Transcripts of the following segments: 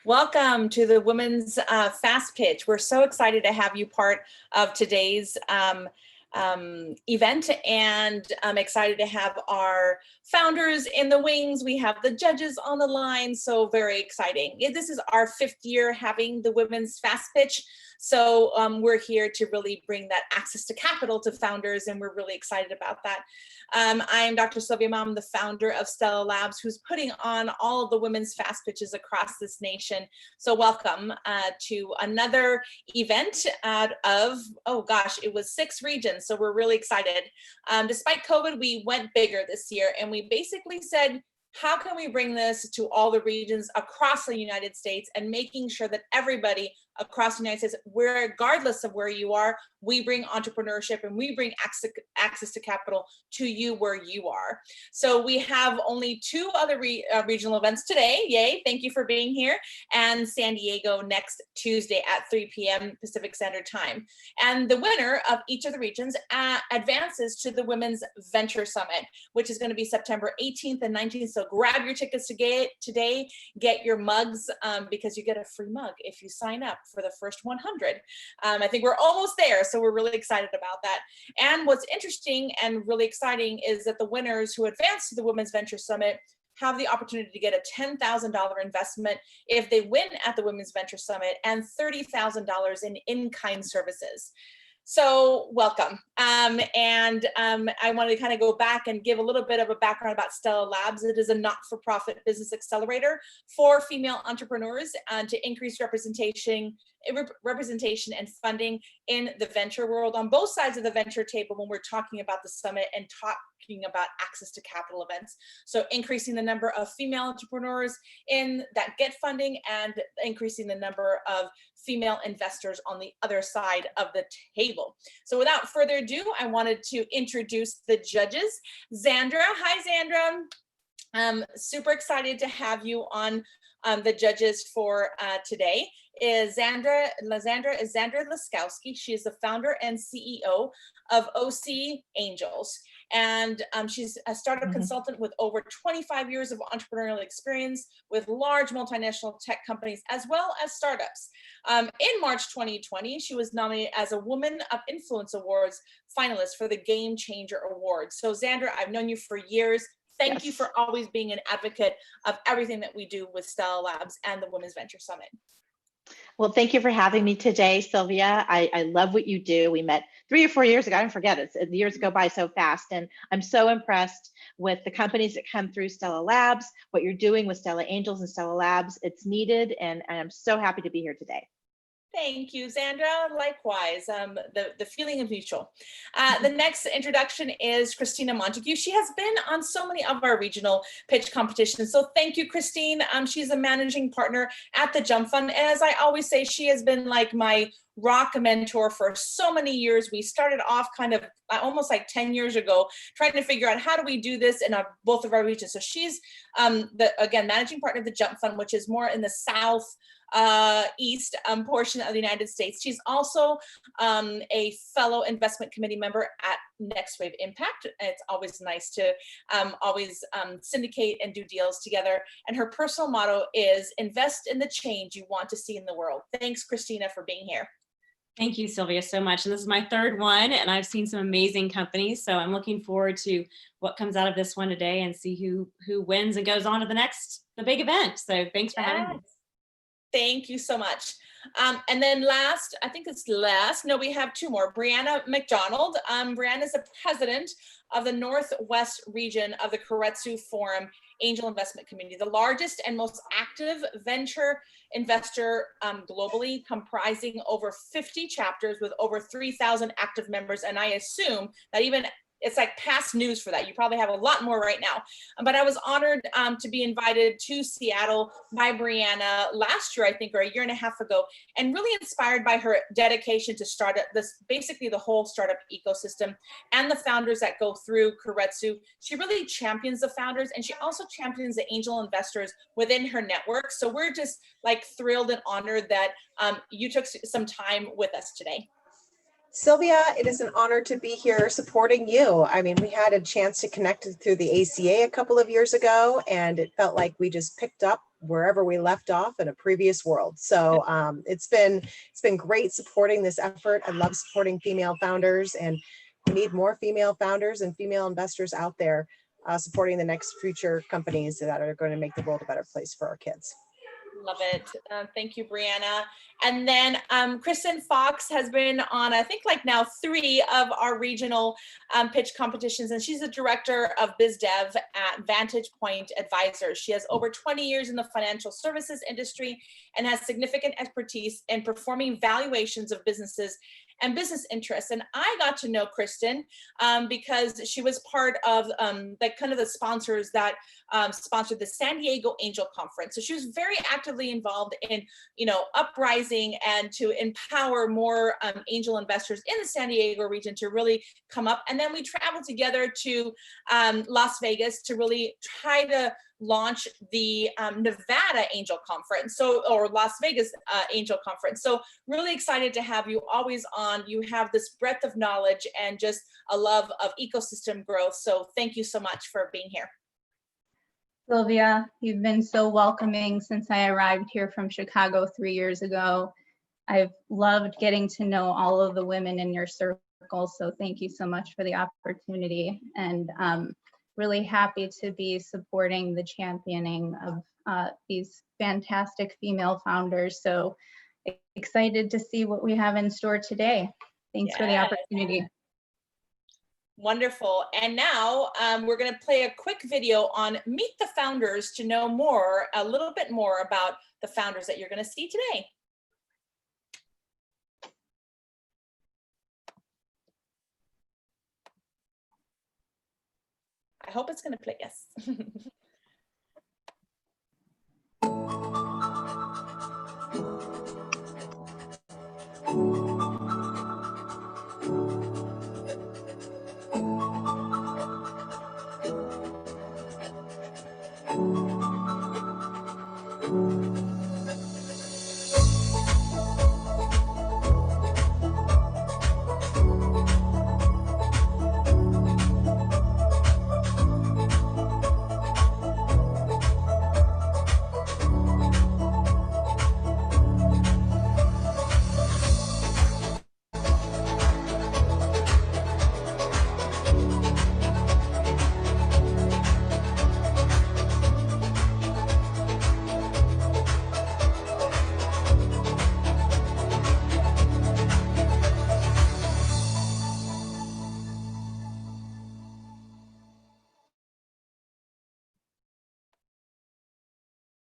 Welcome to the Women's Fast Pitch. We're so excited to have you part of today's event, and I'm excited to have our founders in the wings. We have the judges on the line, so very exciting. This is our 5th year having the Women's Fast Pitch, so we're here to really bring that access to capital to founders, and we're really excited about that. I'm Dr. Sylvia Mam, the founder of Stella Labs, who's putting on all of the women's fast pitches across this nation. So welcome to another event out of, oh gosh, it was 6 regions. So we're really excited. Despite COVID, we went bigger this year, and we basically said, how can we bring this to all the regions across the United States, and making sure that everybody across the United States, regardless of where you are, we bring entrepreneurship and we bring access to capital to you where you are. So we have only 2 other regional events today. Yay, thank you for being here. And San Diego next Tuesday at 3 p.m. Pacific Standard Time. And the winner of each of the regions advances to the Women's Venture Summit, which is going to be September 18th and 19th. So grab your tickets today, get your mugs, because you get a free mug if you sign up for the first 100. I think we're almost there, so we're really excited about that. And what's interesting and really exciting is that the winners who advance to the Women's Venture Summit have the opportunity to get a $10,000 investment if they win at the Women's Venture Summit, and $30,000 in in-kind services. So welcome. I wanted to kind of go back and give a little bit of a background about Stella Labs. It is a not-for-profit business accelerator for female entrepreneurs to increase representation and funding in the venture world on both sides of the venture table when we're talking about the summit and talking about access to capital events. So increasing the number of female entrepreneurs that get funding, and increasing the number of female investors on the other side of the table. So without further ado, I wanted to introduce the judges. Zandra, hi Zandra. I'm super excited to have you on the judges for today. Zandra Laskowski. She is the founder and CEO of OC Angels. And she's a startup consultant with over 25 years of entrepreneurial experience with large multinational tech companies, as well as startups. In March 2020, she was nominated as a Woman of Influence Awards finalist for the Game Changer Award. So Zandra, I've known you for years. Thank you for always being an advocate of everything that we do with Stella Labs and the Women's Venture Summit. Well, thank you for having me today, Sylvia. I love what you do. We met 3 or 4 years ago. I don't forget it. The years go by so fast. And I'm so impressed with the companies that come through Stella Labs, what you're doing with Stella Angels and Stella Labs. It's needed, and I'm so happy to be here today. Thank you, Zandra. Likewise, the feeling is mutual. The next introduction is Christina Montague. She has been on so many of our regional pitch competitions. So thank you, Christine. She's a managing partner at the Jump Fund. And as I always say, she has been like my rock mentor for so many years. We started off kind of almost like 10 years ago, trying to figure out how do we do this in both of our regions. So she's, again, managing partner of the Jump Fund, which is more in the South East portion of the United States. She's also a fellow investment committee member at Next Wave Impact. It's always nice to syndicate and do deals together. And her personal motto is invest in the change you want to see in the world. Thanks, Christina, for being here. Thank you, Sylvia, so much. And this is my 3rd one, and I've seen some amazing companies. So I'm looking forward to what comes out of this one today, and see who wins and goes on to the big event. So thanks for having me. Thank you so much. And then last, I think it's last, no, we have 2 more. Brianna McDonald. Brianna is the president of the Northwest region of the Keiretsu Forum Angel Investment Community, the largest and most active venture investor globally, comprising over 50 chapters with over 3,000 active members. And I assume that even it's like past news for that. You probably have a lot more right now. But I was honored to be invited to Seattle by Brianna last year, I think, or a year and a half ago, and really inspired by her dedication to startup, basically the whole startup ecosystem and the founders that go through Keiretsu. She really champions the founders, and she also champions the angel investors within her network. So we're just like thrilled and honored that you took some time with us today. Sylvia, it is an honor to be here supporting you. I mean, we had a chance to connect through the ACA a couple of years ago, and it felt like we just picked up wherever we left off in a previous world. So it's been great supporting this effort. I love supporting female founders, and we need more female founders and female investors out there supporting the next future companies that are going to make the world a better place for our kids. Love it. Thank you, Brianna. And then Kristen Fox has been on, I think, like now 3 of our regional pitch competitions, and she's the director of biz dev at Vantage Point Advisors. She has over 20 years in the financial services industry and has significant expertise in performing valuations of businesses and business interests. And I got to know Kristen because she was part of the sponsors that sponsored the San Diego Angel Conference. So she was very actively involved in, uprising and to empower more angel investors in the San Diego region to really come up. And then we traveled together to Las Vegas to really try to launch the Nevada Angel Conference, or Las Vegas Angel Conference. So really excited to have you always on. You have this breadth of knowledge and just a love of ecosystem growth. So thank you so much for being here. Sylvia, you've been so welcoming since I arrived here from Chicago 3 years ago. I've loved getting to know all of the women in your circle. So thank you so much for the opportunity, and really happy to be supporting the championing of these fantastic female founders. So excited to see what we have in store today. Thanks for the opportunity. Wonderful. And now we're going to play a quick video on Meet the Founders to know more, a little bit more about the founders that you're going to see today. I hope it's going to play. Yes.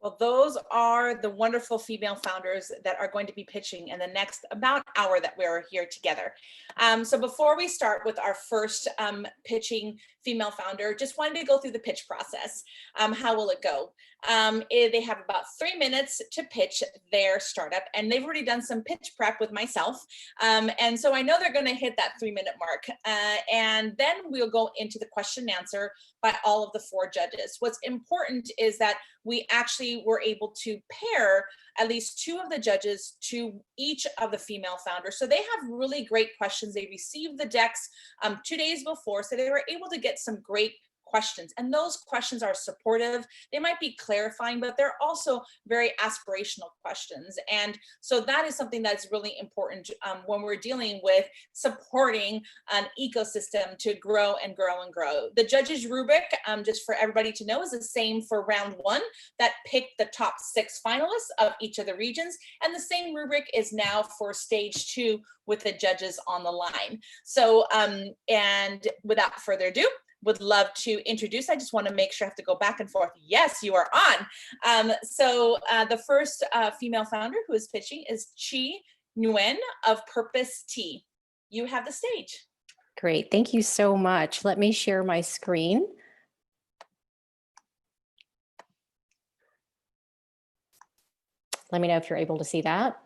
Well, those are the wonderful female founders that are going to be pitching in the next about hour that we're here together. So before we start with our first pitching female founder, just wanted to go through the pitch process. How will it go? They have about 3 minutes to pitch their startup, and they've already done some pitch prep with myself. And so I know they're going to hit that 3-minute mark. And then we'll go into the question and answer by all of the 4 judges. What's important is that we actually were able to pair at least 2 of the judges to each of the female founders. So they have really great questions. They received the decks 2 days before, so they were able to get some great questions. And those questions are supportive. They might be clarifying, but they're also very aspirational questions. And so that is something that's really important when we're dealing with supporting an ecosystem to grow and grow and grow. The judges' rubric, just for everybody to know, is the same for round 1 that picked the top 6 finalists of each of the regions. And the same rubric is now for stage 2 with the judges on the line. So, and without further ado, would love to introduce. I just want to make sure I have to go back and forth. Yes, you are on. So the first female founder who is pitching is Nguyen of Purpose Tea. You have the stage. Great, thank you so much. Let me share my screen. Let me know if you're able to see that.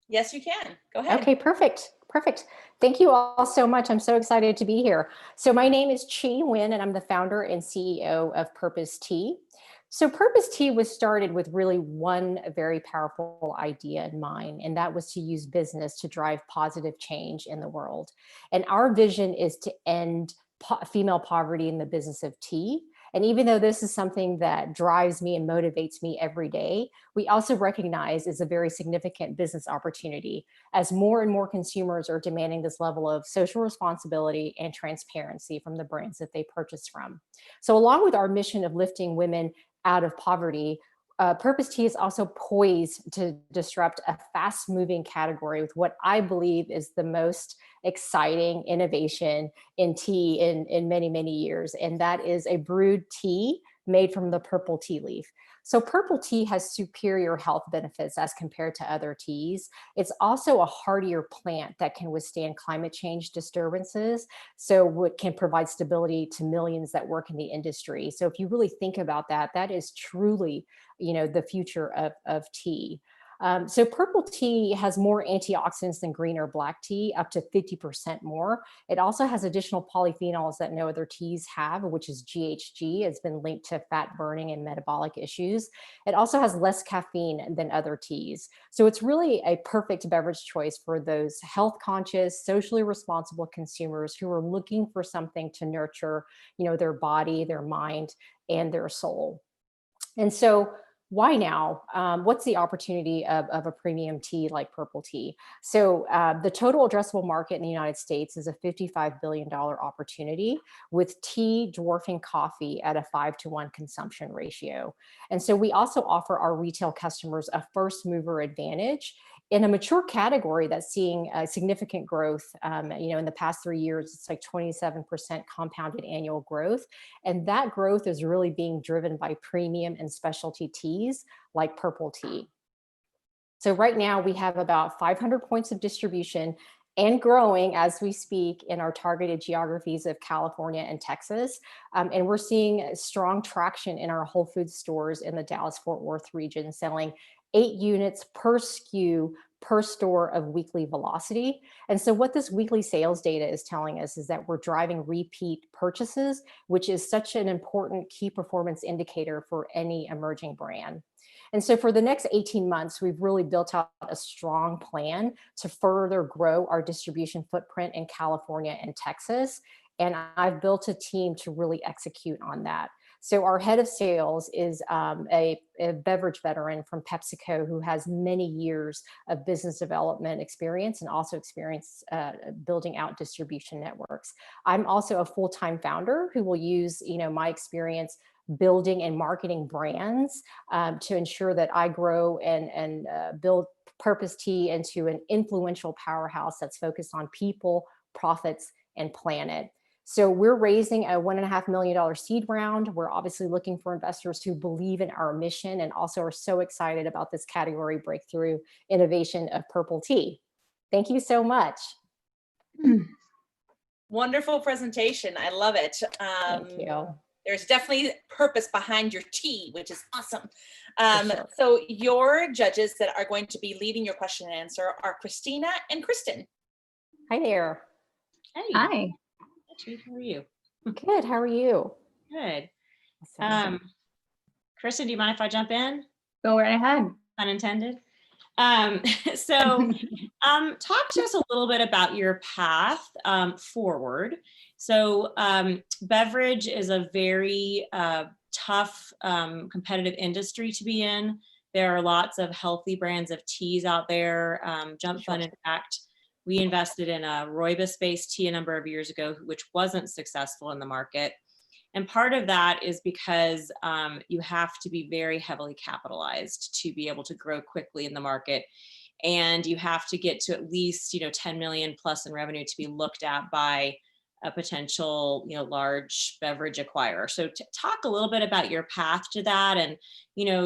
Yes, you can. Go ahead. Okay, perfect. Perfect. Thank you all so much. I'm so excited to be here. So my name is Nguyen, and I'm the founder and CEO of Purpose Tea. So Purpose Tea was started with really one very powerful idea in mind, and that was to use business to drive positive change in the world. And our vision is to end female poverty in the business of tea And even though this is something that drives me and motivates me every day, we also recognize is a very significant business opportunity as more and more consumers are demanding this level of social responsibility and transparency from the brands that they purchase from. So along with our mission of lifting women out of poverty, Purpose Tea is also poised to disrupt a fast-moving category with what I believe is the most exciting innovation in tea in many, many years. And that is a brewed tea made from the purple tea leaf. So purple tea has superior health benefits as compared to other teas. It's also a hardier plant that can withstand climate change disturbances. So it can provide stability to millions that work in the industry. So if you really think about that, that is truly, the future of tea. So purple tea has more antioxidants than green or black tea, up to 50% more. It also has additional polyphenols that no other teas have, which is GHG. It's been linked to fat burning and metabolic issues. It also has less caffeine than other teas. So it's really a perfect beverage choice for those health conscious, socially responsible consumers who are looking for something to nurture, their body, their mind, and their soul. And so why now? What's the opportunity of a premium tea like purple tea? So the total addressable market in the United States is a $55 billion opportunity, with tea dwarfing coffee at a 5-to-1 consumption ratio. And so we also offer our retail customers a first mover advantage in a mature category that's seeing significant growth. In the past 3 years, it's like 27% compounded annual growth. And that growth is really being driven by premium and specialty teas like purple tea. So right now we have about 500 points of distribution and growing as we speak in our targeted geographies of California and Texas. And we're seeing strong traction in our Whole Foods stores in the Dallas-Fort Worth region, selling 8 units per SKU per store of weekly velocity. And so what this weekly sales data is telling us is that we're driving repeat purchases, which is such an important key performance indicator for any emerging brand. And so for the next 18 months, we've really built out a strong plan to further grow our distribution footprint in California and Texas. And I've built a team to really execute on that. So our head of sales is a beverage veteran from PepsiCo who has many years of business development experience and also experience building out distribution networks. I'm also a full-time founder who will use my experience building and marketing brands to ensure that I grow and build Purpose Tea into an influential powerhouse that's focused on people, profits, and planet. So we're raising a $1.5 million seed round. We're obviously looking for investors who believe in our mission and also are so excited about this category breakthrough innovation of purple tea. Thank you so much. Wonderful presentation. I love it. Thank you. There's definitely purpose behind your tea, which is awesome. Sure. So your judges that are going to be leading your question and answer are Christina and Kristen. Hi there. Hey. Hi. How are you? Good. How are you? Good. Awesome. Kristen, do you mind if I jump in? Go right ahead. Unintended. Talk to us a little bit about your path forward. So beverage is a very tough, competitive industry to be in. There are lots of healthy brands of teas out there. Jump Fund, in fact, we invested in a rooibos-based tea a number of years ago, which wasn't successful in the market. And part of that is because you have to be very heavily capitalized to be able to grow quickly in the market. And you have to get to at least, 10 million plus in revenue to be looked at by a potential, large beverage acquirer. So talk a little bit about your path to that and,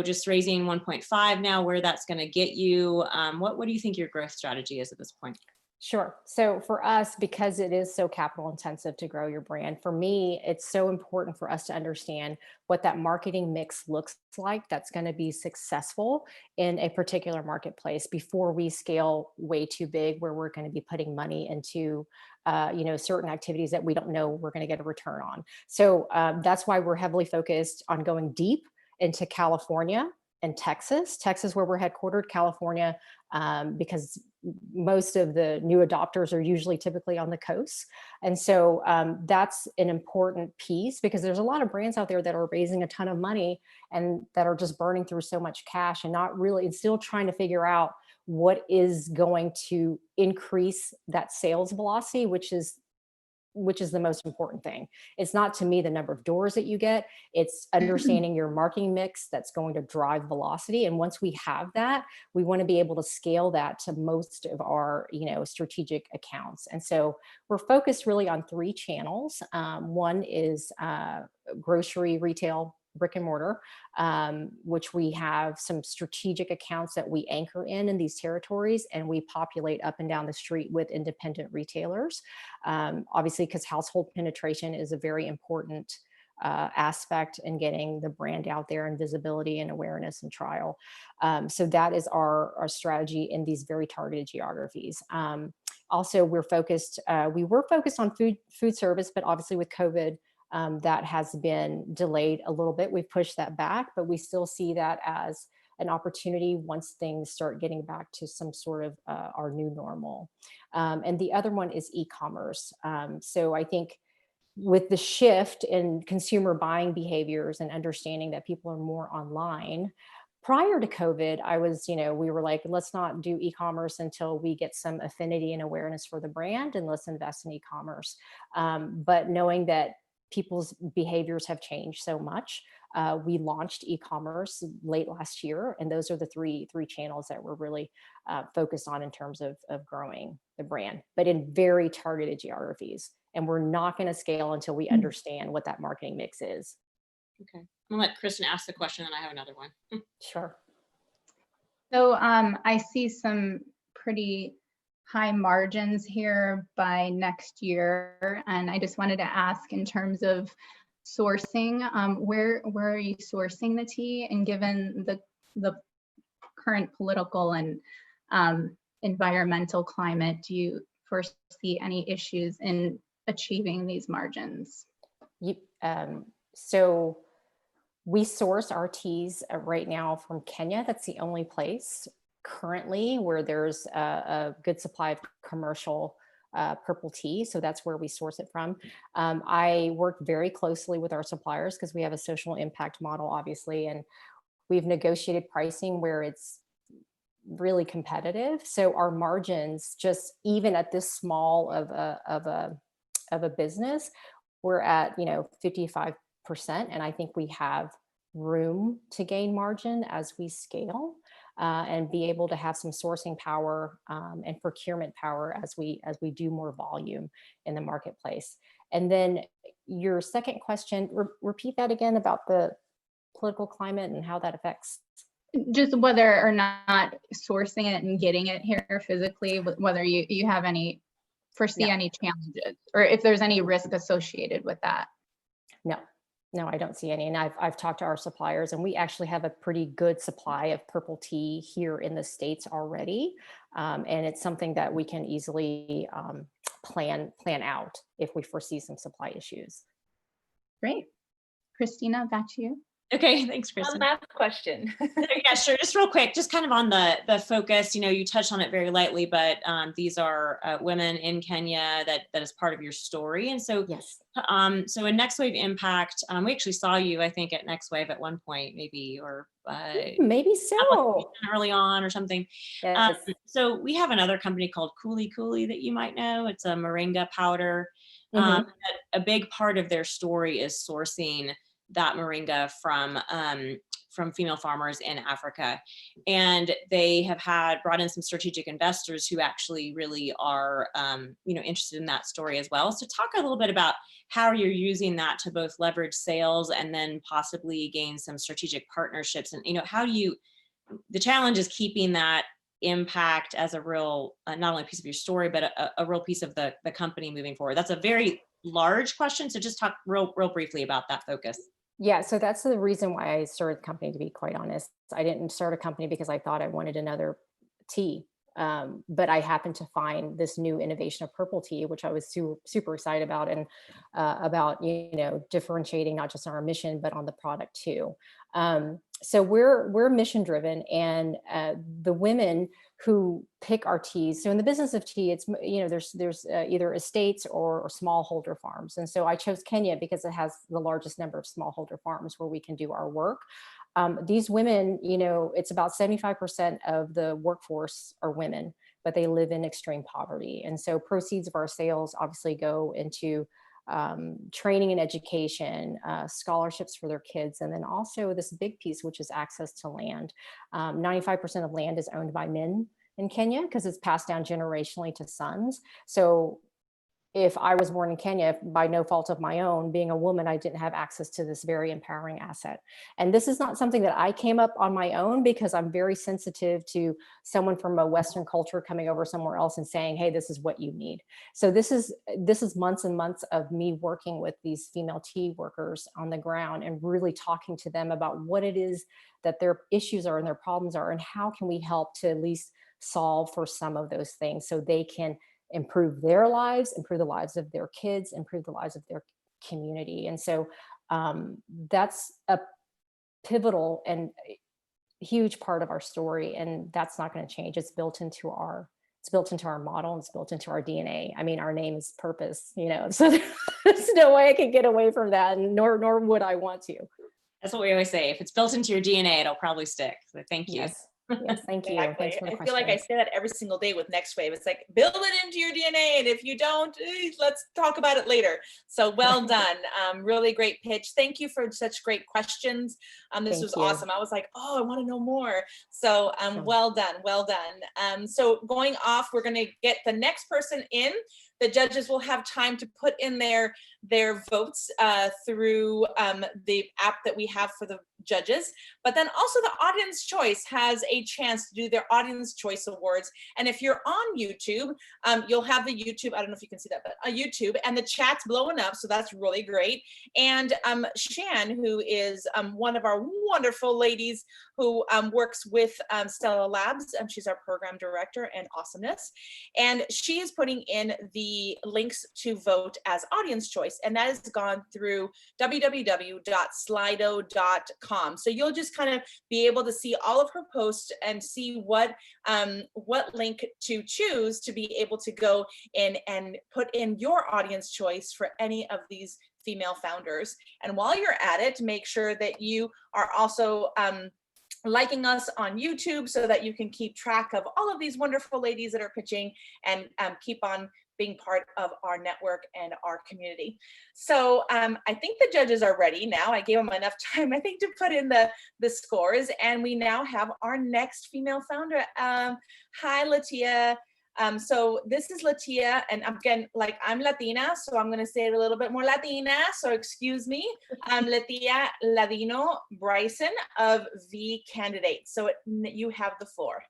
just raising 1.5 now, where that's going to get you. What do you think your growth strategy is at this point? Sure. So for us, because it is so capital intensive to grow your brand, for me, it's so important for us to understand what that marketing mix looks like that's going to be successful in a particular marketplace before we scale way too big, where we're going to be putting money into certain activities that we don't know we're going to get a return on. So that's why we're heavily focused on going deep into California and Texas, where we're headquartered, California, because most of the new adopters are usually typically on the coast. And so that's an important piece, because there's a lot of brands out there that are raising a ton of money and that are just burning through so much cash and not really, and still trying to figure out what is going to increase that sales velocity, which is the most important thing. It's not, to me, the number of doors that you get, it's understanding your marketing mix that's going to drive velocity. And once we have that, we want to be able to scale that to most of our, strategic accounts. And so we're focused really on 3 channels. One is grocery retail, brick and mortar, which we have some strategic accounts that we anchor in these territories, and we populate up and down the street with independent retailers. Obviously, because household penetration is a very important aspect in getting the brand out there, and visibility and awareness and trial. So that is our strategy in these very targeted geographies. Also, we were focused on food service, but obviously with COVID, that has been delayed a little bit. We've pushed that back, but we still see that as an opportunity once things start getting back to some sort of our new normal. And the other one is e-commerce. So I think with the shift in consumer buying behaviors and understanding that people are more online, prior to COVID, we were like, let's not do e-commerce until we get some affinity and awareness for the brand, and let's invest in e-commerce. But knowing that people's behaviors have changed so much, we launched e-commerce late last year, and those are the three channels that we're really focused on in terms of growing the brand, but in very targeted geographies. And we're not going to scale until we understand what that marketing mix is. Okay, I'm gonna let Kristen ask the question, and I have another one. Sure. So I see some pretty high margins here by next year, and I just wanted to ask, in terms of sourcing, where are you sourcing the tea? And given the current political and environmental climate, do you foresee any issues in achieving these margins? So we source our teas right now from Kenya. That's the only place currently where there's a good supply of commercial purple tea. So that's where we source it from. I work very closely with our suppliers because we have a social impact model, obviously, and we've negotiated pricing where it's really competitive. So our margins, just even at this small of a business, we're at 55%, and I think we have room to gain margin as we scale. And be able to have some sourcing power and procurement power as we do more volume in the marketplace. And then your second question, repeat that again about the political climate and how that affects. Just whether or not sourcing it and getting it here physically, whether you have foresee any challenges, or if there's any risk associated with that. No, I don't see any. And I've talked to our suppliers, and we actually have a pretty good supply of purple tea here in the States already. And it's something that we can easily plan out if we foresee some supply issues. Great. Christina, back to you. Okay, thanks, Kristen. One last question. Yeah, sure. Just real quick, just kind of on the focus, you touched on it very lightly, but these are women in Kenya that is part of your story. And so, yes. So in Next Wave Impact, we actually saw you, I think, at Next Wave at one point, maybe, or maybe so, early on or something. Yes. So we have another company called Cooley that you might know. It's a moringa powder. A big part of their story is sourcing that moringa from female farmers in Africa. And they have brought in some strategic investors who actually really are, interested in that story as well. So talk a little bit about how you're using that to both leverage sales and then possibly gain some strategic partnerships. And, how do you, the challenge is keeping that impact as a real, not only piece of your story, but a real piece of the company moving forward. That's a very large question. So just talk real briefly about that focus. Yeah, so that's the reason why I started the company, to be quite honest. I didn't start a company because I thought I wanted another tea, but I happened to find this new innovation of purple tea, which I was super excited about, and about differentiating not just on our mission, but on the product too. So we're mission driven, and the women who pick our teas. So in the business of tea, it's, there's either estates or smallholder farms. And so I chose Kenya because it has the largest number of smallholder farms where we can do our work. These women, it's about 75% of the workforce are women, but they live in extreme poverty. And so proceeds of our sales obviously go into training and education, scholarships for their kids, and then also this big piece, which is access to land. 95% of land is owned by men in Kenya because it's passed down generationally to sons. So if I was born in Kenya, by no fault of my own, being a woman, I didn't have access to this very empowering asset. And this is not something that I came up on my own, because I'm very sensitive to someone from a Western culture coming over somewhere else and saying, hey, this is what you need. So this is months and months of me working with these female tea workers on the ground and really talking to them about what it is that their issues are and their problems are, and how can we help to at least solve for some of those things so they can improve their lives, improve the lives of their kids, improve the lives of their community. And so that's a pivotal and huge part of our story. And that's not going to change. It's built into our model, and it's built into our DNA. I mean, our name is purpose, so there's no way I can get away from that, and nor would I want to. That's what we always say. If it's built into your DNA, it'll probably stick. So thank you. Yes, thank you. Exactly. Thanks for the I question. feel like I say that every single day with Next Wave. It's like, build it into your DNA, and if you don't, let's talk about it later. So well done. Really great pitch. Thank you for such great questions. This was awesome. I was like, oh, I want to know more. So well done, well done. So going off, we're going to get the next person in. The judges will have time to put in their votes through the app that we have for the judges. But then also the audience choice has a chance to do their audience choice awards. And if you're on YouTube, you'll have the YouTube, I don't know if you can see that, but YouTube, and the chat's blowing up. So that's really great. And Shan, who is one of our wonderful ladies who works with Stella Labs, she's our program director and awesomeness. And she is putting in the links to vote as audience choice. And that has gone through www.slido.com. So you'll just kind of be able to see all of her posts and see what link to choose to be able to go in and put in your audience choice for any of these female founders. And while you're at it, make sure that you are also liking us on YouTube so that you can keep track of all of these wonderful ladies that are pitching and keep on being part of our network and our community. So I think the judges are ready now. I gave them enough time, I think, to put in the scores. And we now have our next female founder. Hi, Latia. So this is Latia, and again, like, I'm Latina, so I'm going to say it a little bit more Latina, so excuse me. I'm Latia Ladino Bryson of VCandidates. So you have the floor.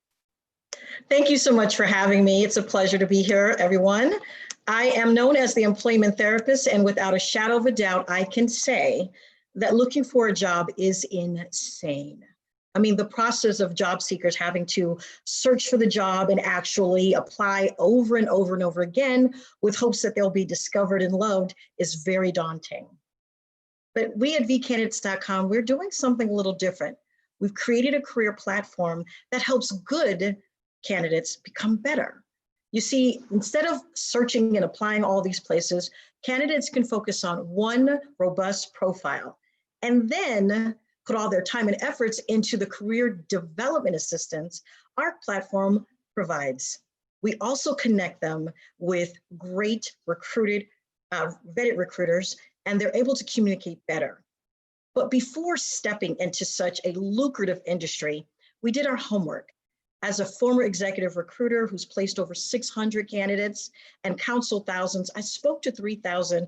Thank you so much for having me. It's a pleasure to be here, everyone. I am known as the employment therapist, and without a shadow of a doubt, I can say that looking for a job is insane. I mean, the process of job seekers having to search for the job and actually apply over and over and over again with hopes that they'll be discovered and loved is very daunting. But we at VCandidates.com, we're doing something a little different. We've created a career platform that helps good candidates become better. You see, instead of searching and applying all these places, candidates can focus on one robust profile and then put all their time and efforts into the career development assistance our platform provides. We also connect them with great vetted recruiters, and they're able to communicate better. But before stepping into such a lucrative industry, we did our homework. As a former executive recruiter who's placed over 600 candidates and counseled thousands, I spoke to 3,000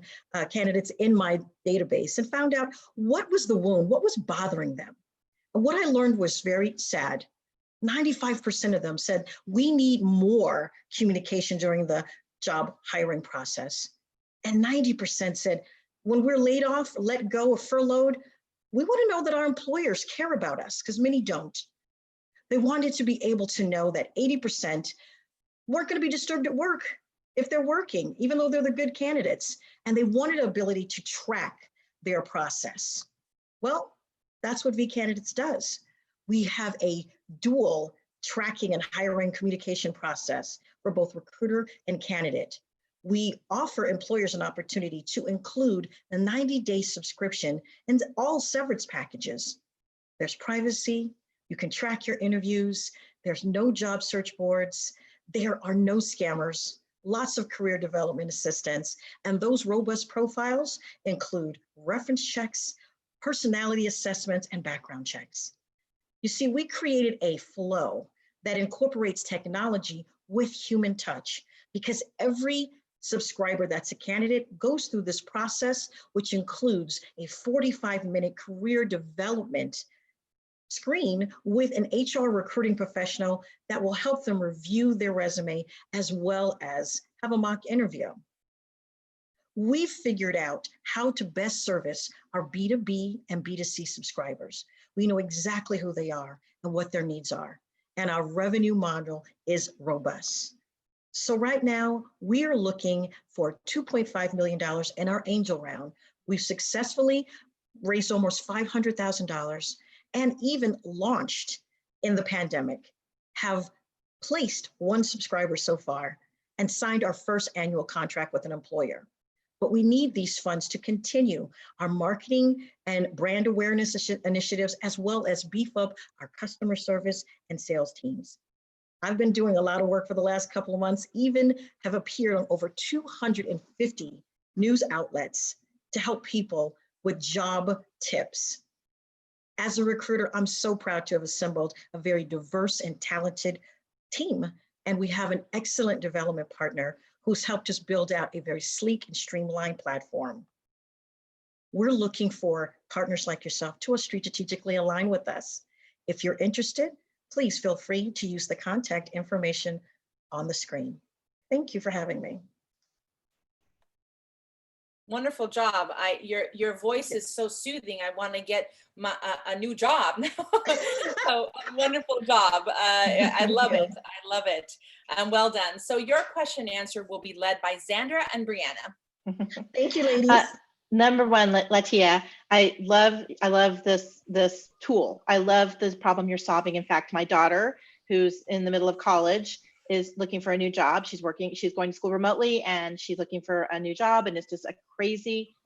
candidates in my database and found out what was the wound, what was bothering them. And what I learned was very sad. 95% of them said, we need more communication during the job hiring process. And 90% said, when we're laid off, let go, or furloughed, we want to know that our employers care about us, because many don't. They wanted to be able to know that 80% weren't going to be disturbed at work if they're working, even though they're the good candidates. And they wanted an ability to track their process. Well, That's what VCandidates does. We have a dual tracking and hiring communication process for both recruiter and candidate. We offer employers an opportunity to include a 90-day subscription and all severance packages. There's privacy, you can track your interviews, there's no job search boards, there are no scammers, lots of career development assistance, and those robust profiles include reference checks, personality assessments, and background checks. You see, we created a flow that incorporates technology with human touch, because every subscriber that's a candidate goes through this process, which includes a 45-minute career development screen with an HR recruiting professional that will help them review their resume as well as have a mock interview. We've figured out how to best service our B2B and B2C subscribers. We know exactly who they are and what their needs are, and our revenue model is robust. So right now, we are looking for $2.5 million in our angel round. We've successfully raised almost $500,000 and even launched in the pandemic, have placed one subscriber so far and signed our first annual contract with an employer. But we need these funds to continue our marketing and brand awareness initiatives, as well as beef up our customer service and sales teams. I've been doing a lot of work for the last couple of months, even have appeared on over 250 news outlets to help people with job tips. As a recruiter, I'm so proud to have assembled a very diverse and talented team. And we have an excellent development partner who's helped us build out a very sleek and streamlined platform. We're looking for partners like yourself to strategically align with us. If you're interested, please feel free to use the contact information on the screen. Thank you for having me. Wonderful job. Your voice is so soothing. I want to get a new job now. So wonderful job. I love it. I love it. Well done. So your question and answer will be led by Xandra and Brianna. Thank you, ladies. Number one, Latia, I love this tool. I love this problem you're solving. In fact, my daughter, who's in the middle of college, is looking for a new job. She's going to school remotely, and she's looking for a new job, and it's just a crazy,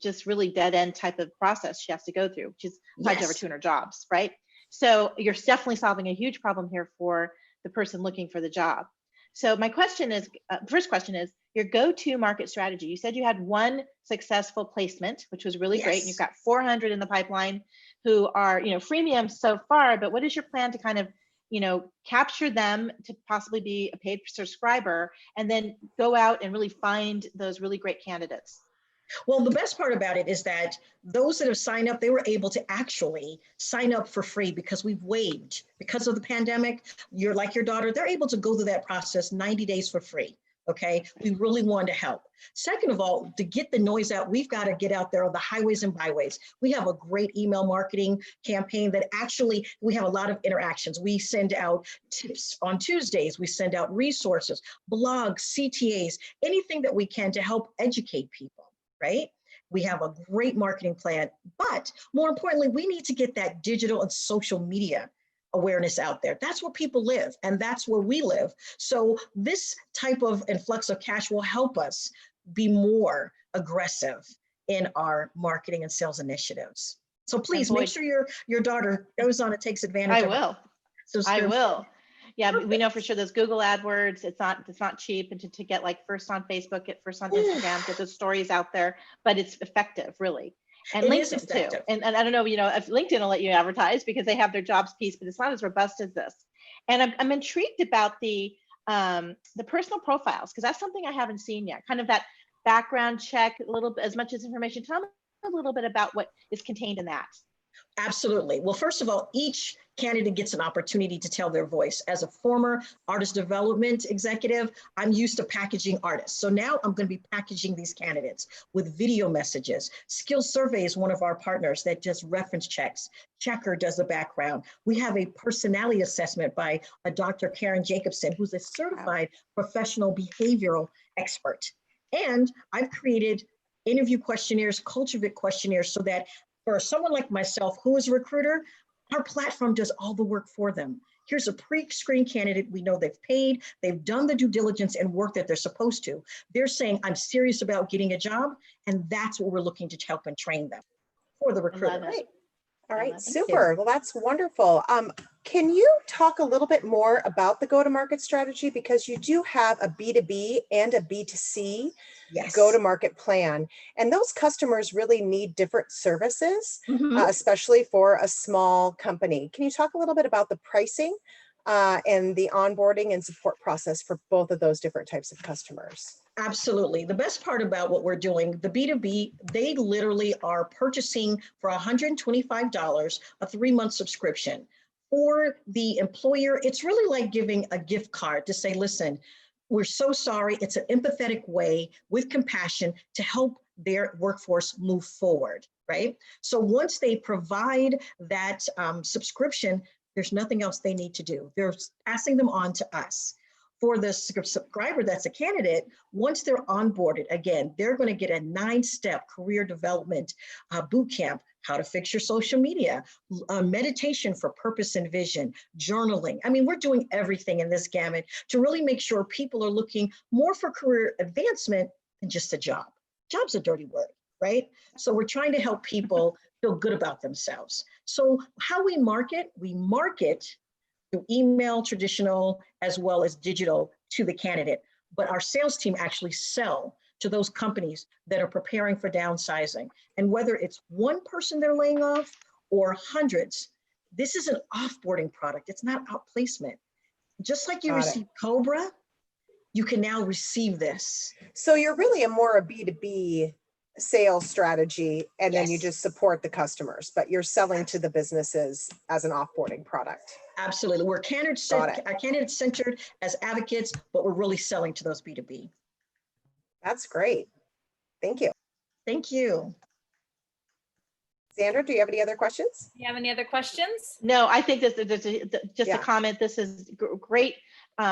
just really dead end type of process she has to go through. She's applied to over 200 jobs, right? So you're definitely solving a huge problem here for the person looking for the job. So my question is, first question is your go-to market strategy. You said you had one successful placement, which was really great. And you've got 400 in the pipeline who are, freemium so far, but what is your plan to kind of, capture them to possibly be a paid subscriber and then go out and really find those really great candidates? Well, the best part about it is that those that have signed up, they were able to actually sign up for free because we've waived, because of the pandemic. You're like your daughter, they're able to go through that process 90 days for free. Okay, we really want to help. Second of all, to get the noise out, we've got to get out there on the highways and byways. We have a great email marketing campaign that actually, we have a lot of interactions. We send out tips on Tuesdays. We send out resources, blogs, CTAs, anything that we can to help educate people, right? We have a great marketing plan, but more importantly, we need to get that digital and social media awareness out there. That's where people live, and that's where we live. So this type of influx of cash will help us be more aggressive in our marketing and sales initiatives. So please make sure your daughter goes on and takes advantage of it. I will. Yeah, perfect. We know for sure those Google AdWords, it's not cheap, and to get like first on Facebook, get first on Instagram, get those stories out there, but it's effective, really. And LinkedIn too. And I don't know, if LinkedIn will let you advertise because they have their jobs piece, but it's not as robust as this. And I'm intrigued about the personal profiles, because that's something I haven't seen yet. Kind of that background check, a little bit, as much as information. Tell me a little bit about what is contained in that. Absolutely. Well, first of all, each candidate gets an opportunity to tell their voice. As a former artist development executive, I'm used to packaging artists. So now I'm going to be packaging these candidates with video messages. Skill Survey is one of our partners that does reference checks. Checker does the background. We have a personality assessment by a Dr. Karen Jacobson, who's a certified professional behavioral expert. And I've created interview questionnaires, culture fit questionnaires, so that For someone like myself, who is a recruiter, our platform does all the work for them. Here's a pre-screened candidate. We know they've paid, they've done the due diligence and work that they're supposed to. They're saying, I'm serious about getting a job. And that's what we're looking to help and train them for the recruiter. Great. All right, Thank super. Well, that's wonderful. Can you talk a little bit more about the go-to-market strategy? Because you do have a B2B and a B2C go-to-market plan. And those customers really need different services, especially for a small company. Can you talk a little bit about the pricing and the onboarding and support process for both of those different types of customers? Absolutely. The best part about what we're doing, the B2B, they literally are purchasing for $125, a 3-month subscription. For the employer, it's really like giving a gift card to say, listen, we're so sorry. It's an empathetic way with compassion to help their workforce move forward, right? So once they provide that subscription, there's nothing else they need to do. They're passing them on to us. For the subscriber that's a candidate, once they're onboarded, again, they're going to get a 9-step career development boot camp, how to fix your social media, meditation for purpose and vision, journaling. I mean, we're doing everything in this gamut to really make sure people are looking more for career advancement than just a job. Job's a dirty word, right? So we're trying to help people feel good about themselves. So how we market through email, traditional, as well as digital to the candidate. But our sales team actually sell to those companies that are preparing for downsizing. And whether it's one person they're laying off or hundreds, this is an offboarding product. It's not outplacement. Just like you receive Cobra, you can now receive this. So you're really a B2B sales strategy, and then you just support the customers, but you're selling to the businesses as an offboarding product. Absolutely. We're candidate-centered as advocates, but we're really selling to those B2B. That's great. Thank you. Thank you. Sandra, do you have any other questions? Do you have any other questions? No, I think this is just a comment. This is great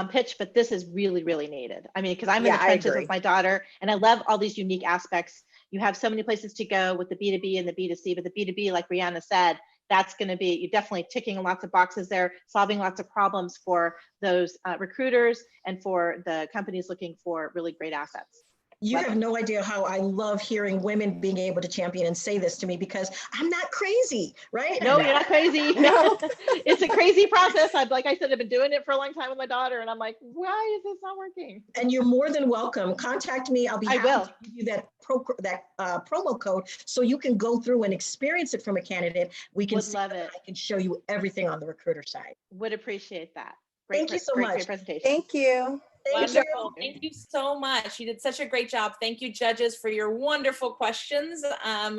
pitch, but this is really, really needed. I mean, because I'm in the trenches with my daughter, and I love all these unique aspects. You have so many places to go with the B2B and the B2C, but the B2B, like Brianna said, that's going to be, you're definitely ticking lots of boxes there, solving lots of problems for those recruiters and for the companies looking for really great assets. You have no idea how I love hearing women being able to champion and say this to me, because I'm not crazy, right? No, you're not crazy. No, it's a crazy process. Like I said, I've been doing it for a long time with my daughter, and I'm like, why is this not working? And you're more than welcome. Contact me. I'll be happy to give you that promo code so you can go through and experience it from a candidate. We can love it. I can show you everything on the recruiter side. Would appreciate that. Thank you so much. Great presentation. Thank you. Wonderful. Thank you so much. You did such a great job. Thank you, judges, for your wonderful questions.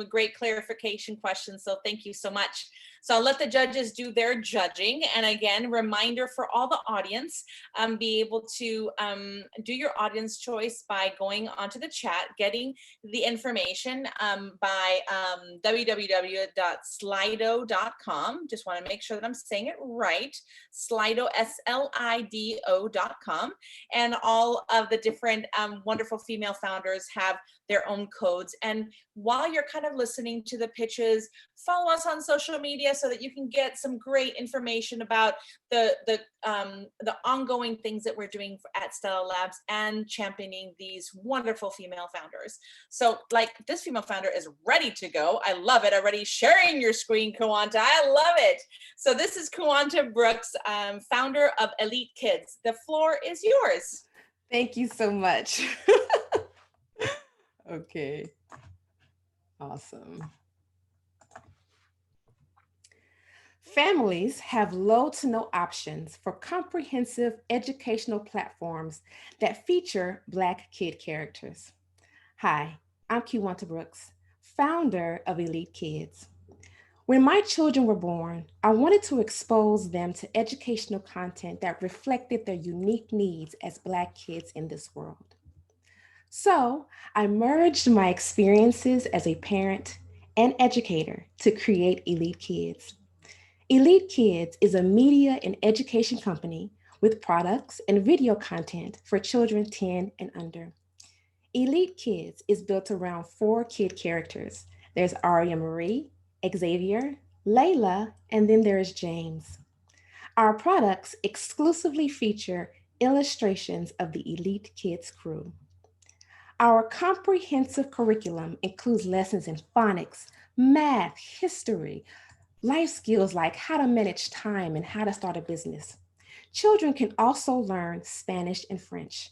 Great clarification questions. So thank you so much. So I'll let the judges do their judging. And again, reminder for all the audience, be able to do your audience choice by going onto the chat, getting the information by www.slido.com. Just want to make sure that I'm saying it right. Slido, SLIDO.com. And all of the different wonderful female founders have their own codes. And while you're kind of listening to the pitches, follow us on social media so that you can get some great information about the ongoing things that we're doing at Stella Labs and championing these wonderful female founders. So like this female founder is ready to go. I love it. Already sharing your screen, Kewanta. I love it. So this is Kewanta Brooks, founder of Elite Kids. The floor is yours. Thank you so much. Okay. Awesome. Families have low to no options for comprehensive educational platforms that feature Black kid characters. Hi, I'm Kewanta Brooks, founder of Elite Kids. When my children were born, I wanted to expose them to educational content that reflected their unique needs as Black kids in this world. So I merged my experiences as a parent and educator to create Elite Kids. Elite Kids is a media and education company with products and video content for children 10 and under. Elite Kids is built around 4 kid characters. There's Aria Marie, Xavier, Layla, and then there is James. Our products exclusively feature illustrations of the Elite Kids crew. Our comprehensive curriculum includes lessons in phonics, math, history, life skills like how to manage time and how to start a business. Children can also learn Spanish and French.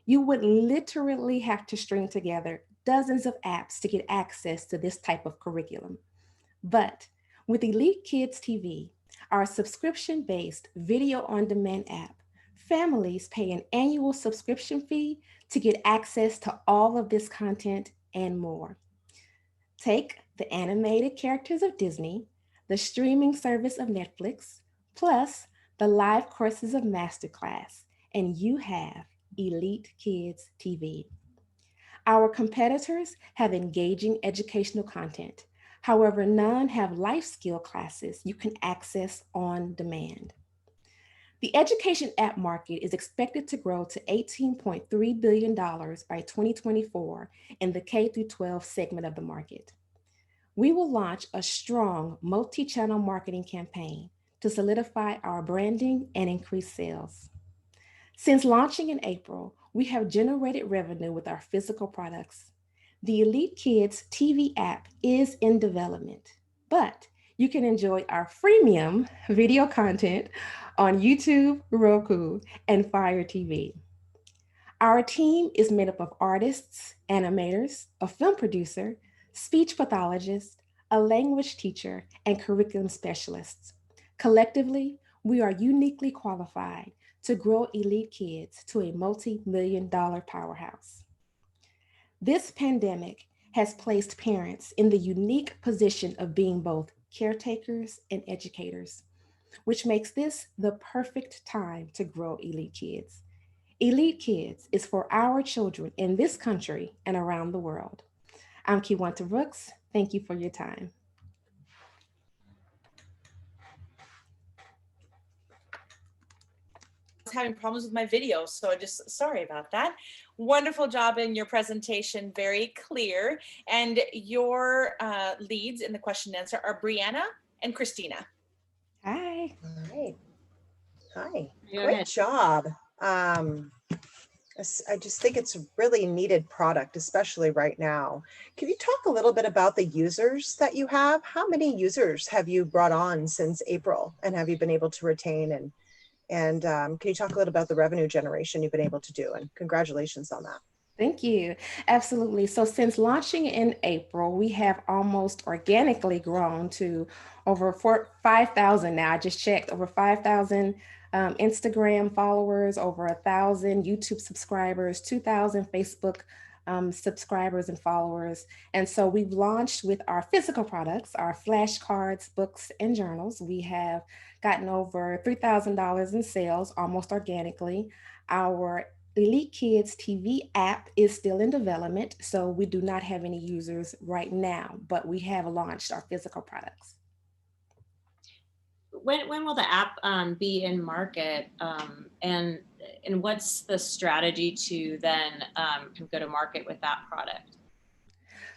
You would literally have to string together dozens of apps to get access to this type of curriculum. But with Elite Kids TV, our subscription-based video-on-demand app, families pay an annual subscription fee to get access to all of this content and more. Take the animated characters of Disney, the streaming service of Netflix, plus the live courses of Masterclass, and you have Elite Kids TV. Our competitors have engaging educational content. However, none have life skill classes you can access on demand. The education app market is expected to grow to $18.3 billion by 2024 in the K-12 segment of the market. We will launch a strong multi-channel marketing campaign to solidify our branding and increase sales. Since launching in April, we have generated revenue with our physical products. The Elite Kids TV app is in development, but you can enjoy our freemium video content on YouTube, Roku, and Fire TV. Our team is made up of artists, animators, a film producer, speech pathologist, a language teacher, and curriculum specialists. Collectively, we are uniquely qualified to grow Elite Kids to a multi-million-dollar powerhouse. This pandemic has placed parents in the unique position of being both caretakers and educators, which makes this the perfect time to grow Elite Kids. Elite Kids is for our children in this country and around the world. I'm Kewanta Brooks. Thank you for your time. Having problems with my video, so sorry about that. Wonderful job in your presentation, very clear. And your leads in the question and answer are Brianna and Christina. Hi. All right. Hi. Go Great ahead. job. I just think it's a really needed product, especially right now. Can you talk a little bit about the users that you have? How many users have you brought on since April, and have you been able to retain? And can you talk a little about the revenue generation you've been able to do? And congratulations on that. Thank you. Absolutely. So since launching in April, we have almost organically grown to over 5,000 now. I just checked, over 5,000 Instagram followers, over 1,000 YouTube subscribers, 2,000 Facebook subscribers and followers. And so we've launched with our physical products, our flashcards, books, and journals. We have gotten over $3,000 in sales almost organically. Our Elite Kids TV app is still in development, so we do not have any users right now, but we have launched our physical products. When will the app be in market, and what's the strategy to then go to market with that product?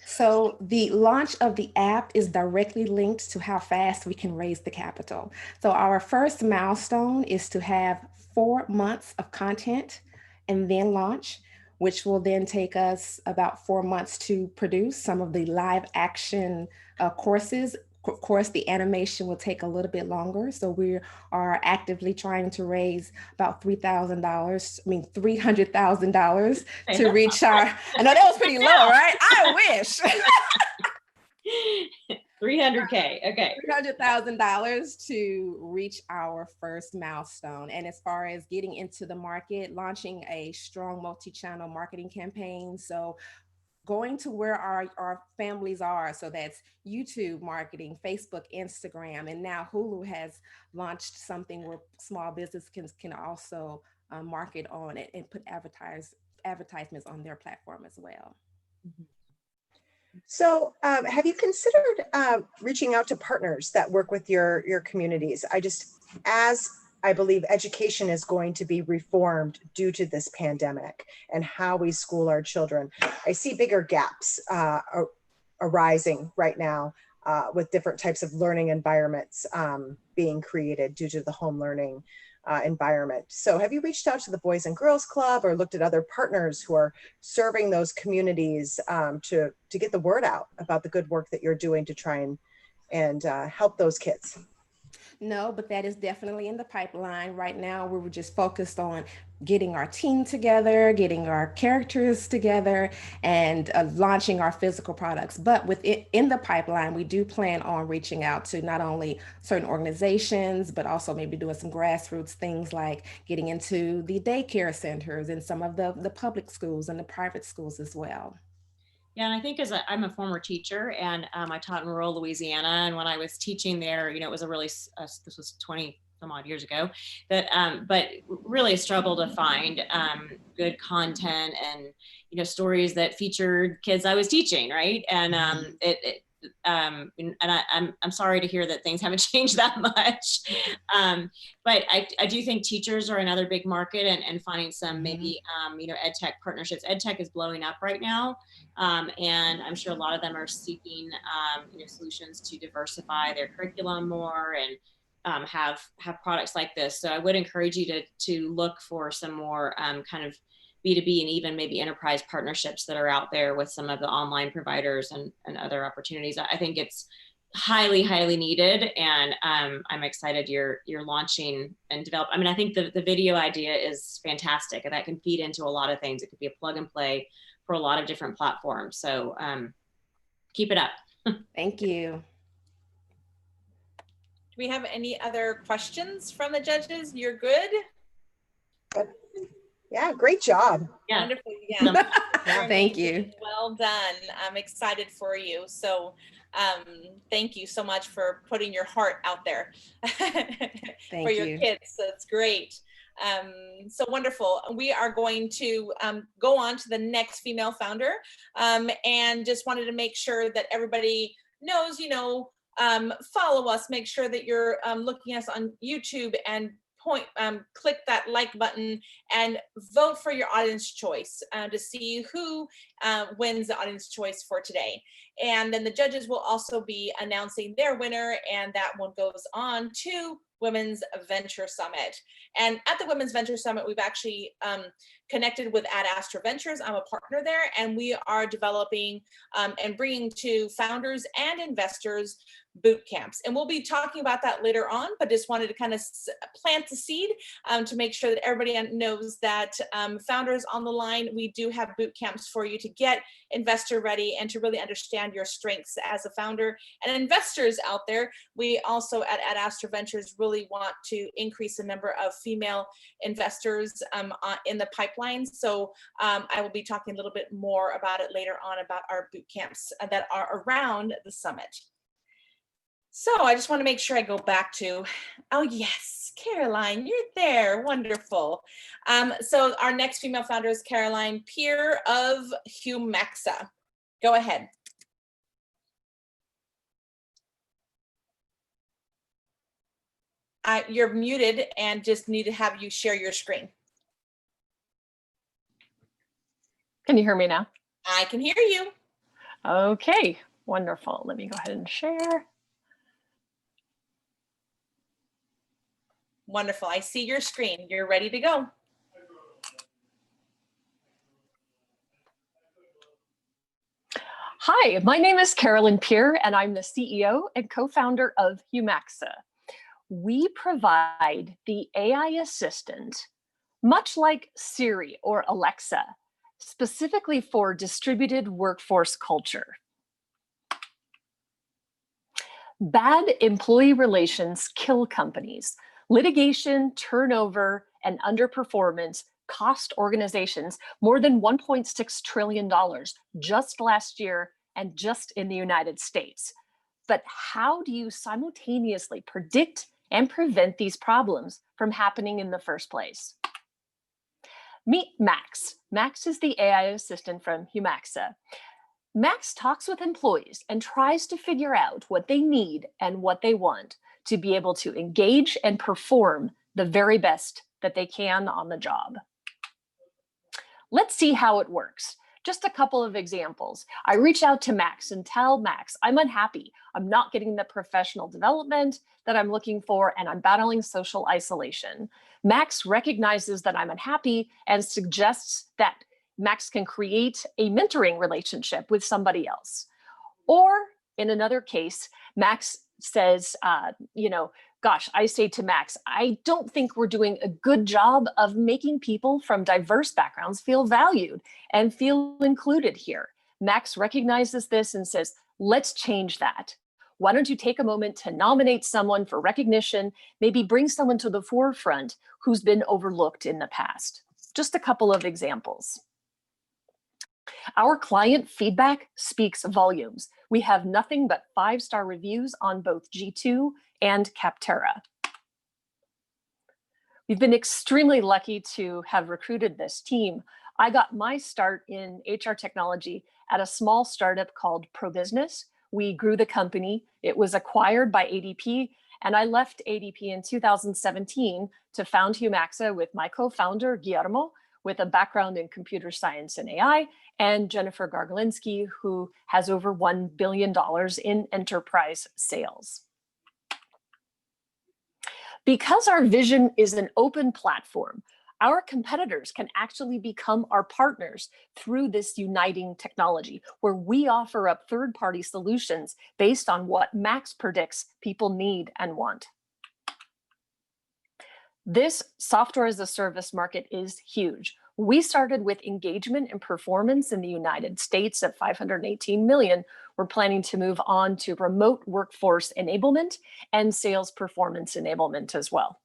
So the launch of the app is directly linked to how fast we can raise the capital. So our first milestone is to have 4 months of content and then launch, which will then take us about 4 months to produce some of the live action courses. Of course, the animation will take a little bit longer. So we are actively trying to raise about $300,000 to reach our, I know that was pretty low, right? I wish. $300K, okay. $300,000 to reach our first milestone. And as far as getting into the market, launching a strong multi-channel marketing campaign. So going to where our families are. So that's YouTube marketing, Facebook, Instagram, and now Hulu has launched something where small business can also market on it and put advertisements on their platform as well. So have you considered reaching out to partners that work with your communities? As I believe education is going to be reformed due to this pandemic and how we school our children, I see bigger gaps arising right now. with different types of learning environments being created due to the home learning environment. So have you reached out to the Boys and Girls Club or looked at other partners who are serving those communities to get the word out about the good work that you're doing to try and help those kids? No, but that is definitely in the pipeline. Right now, we were just focused on getting our team together, getting our characters together, and launching our physical products. But with it in the pipeline, we do plan on reaching out to not only certain organizations, but also maybe doing some grassroots things like getting into the daycare centers and some of the public schools and the private schools as well. Yeah, and I think I'm a former teacher, and I taught in rural Louisiana. And when I was teaching there, it was a really, this was 20 some odd years ago, that but really struggled to find good content and stories that featured kids I was teaching, right? And I'm sorry to hear that things haven't changed that much. But I do think teachers are another big market, and finding some maybe ed tech partnerships. Ed tech is blowing up right now. And I'm sure a lot of them are seeking solutions to diversify their curriculum more and have products like this. So I would encourage you to look for some more kind of B2B and even maybe enterprise partnerships that are out there with some of the online providers and other opportunities. I think it's highly, highly needed. And I'm excited you're launching and develop. I mean, I think the video idea is fantastic, and that can feed into a lot of things. It could be a plug and play for a lot of different platforms. So keep it up. Thank you. Do we have any other questions from the judges? You're good? Yeah, great job. Yeah. Wonderful. Yeah. Thank you. Well done. I'm excited for you. So thank you so much for putting your heart out there for your kids. That's great. So wonderful. We are going to go on to the next female founder, and just wanted to make sure that everybody knows, follow us, make sure that you're looking at us on YouTube, and click that like button and vote for your audience choice to see who wins the audience choice for today. And then the judges will also be announcing their winner, and that one goes on to Women's Venture Summit. And at the Women's Venture Summit, we've actually connected with Ad Astra Ventures. I'm a partner there, and we are developing and bringing to founders and investors boot camps. And we'll be talking about that later on, but just wanted to kind of plant the seed to make sure that everybody knows that founders on the line, we do have boot camps for you to get investor ready and to really understand your strengths as a founder. And investors out there, we also at Ad Astra Ventures really want to increase the number of female investors in the pipeline. So I will be talking a little bit more about it later on, about our boot camps that are around the summit. So I just want to make sure I go back to, oh yes, Caroline, you're there, wonderful. So our next female founder is Caroline Peer of Humaxa. Go ahead. You're muted and just need to have you share your screen. Can you hear me now? I can hear you. Okay, wonderful. Let me go ahead and share. Wonderful. I see your screen. You're ready to go. Hi, my name is Carolyn Peer, and I'm the CEO and co-founder of Humaxa. We provide the AI assistant, much like Siri or Alexa, specifically for distributed workforce culture. Bad employee relations kill companies. Litigation, turnover, and underperformance cost organizations more than $1.6 trillion just last year and just in the United States. But how do you simultaneously predict and prevent these problems from happening in the first place? Meet Max. Max is the AI assistant from Humaxa. Max talks with employees and tries to figure out what they need and what they want to be able to engage and perform the very best that they can on the job. Let's see how it works. Just a couple of examples. I reach out to Max and tell Max, I'm unhappy. I'm not getting the professional development that I'm looking for, and I'm battling social isolation. Max recognizes that I'm unhappy and suggests that Max can create a mentoring relationship with somebody else. Or in another case, Max says, gosh, I say to Max, I don't think we're doing a good job of making people from diverse backgrounds feel valued and feel included here. Max recognizes this and says, let's change that. Why don't you take a moment to nominate someone for recognition, maybe bring someone to the forefront who's been overlooked in the past. Just a couple of examples. Our client feedback speaks volumes. We have nothing but 5-star reviews on both G2 and Capterra. We've been extremely lucky to have recruited this team. I got my start in HR technology at a small startup called ProBusiness. We grew the company. It was acquired by ADP, and I left ADP in 2017 to found Humaxa with my co-founder, Guillermo, with a background in computer science and AI, and Jennifer Gargolinsky, who has over $1 billion in enterprise sales. Because our vision is an open platform, our competitors can actually become our partners through this uniting technology, where we offer up third-party solutions based on what Max predicts people need and want. This software as a service market is huge. We started with engagement and performance in the United States at 518 million. We're planning to move on to remote workforce enablement and sales performance enablement as well.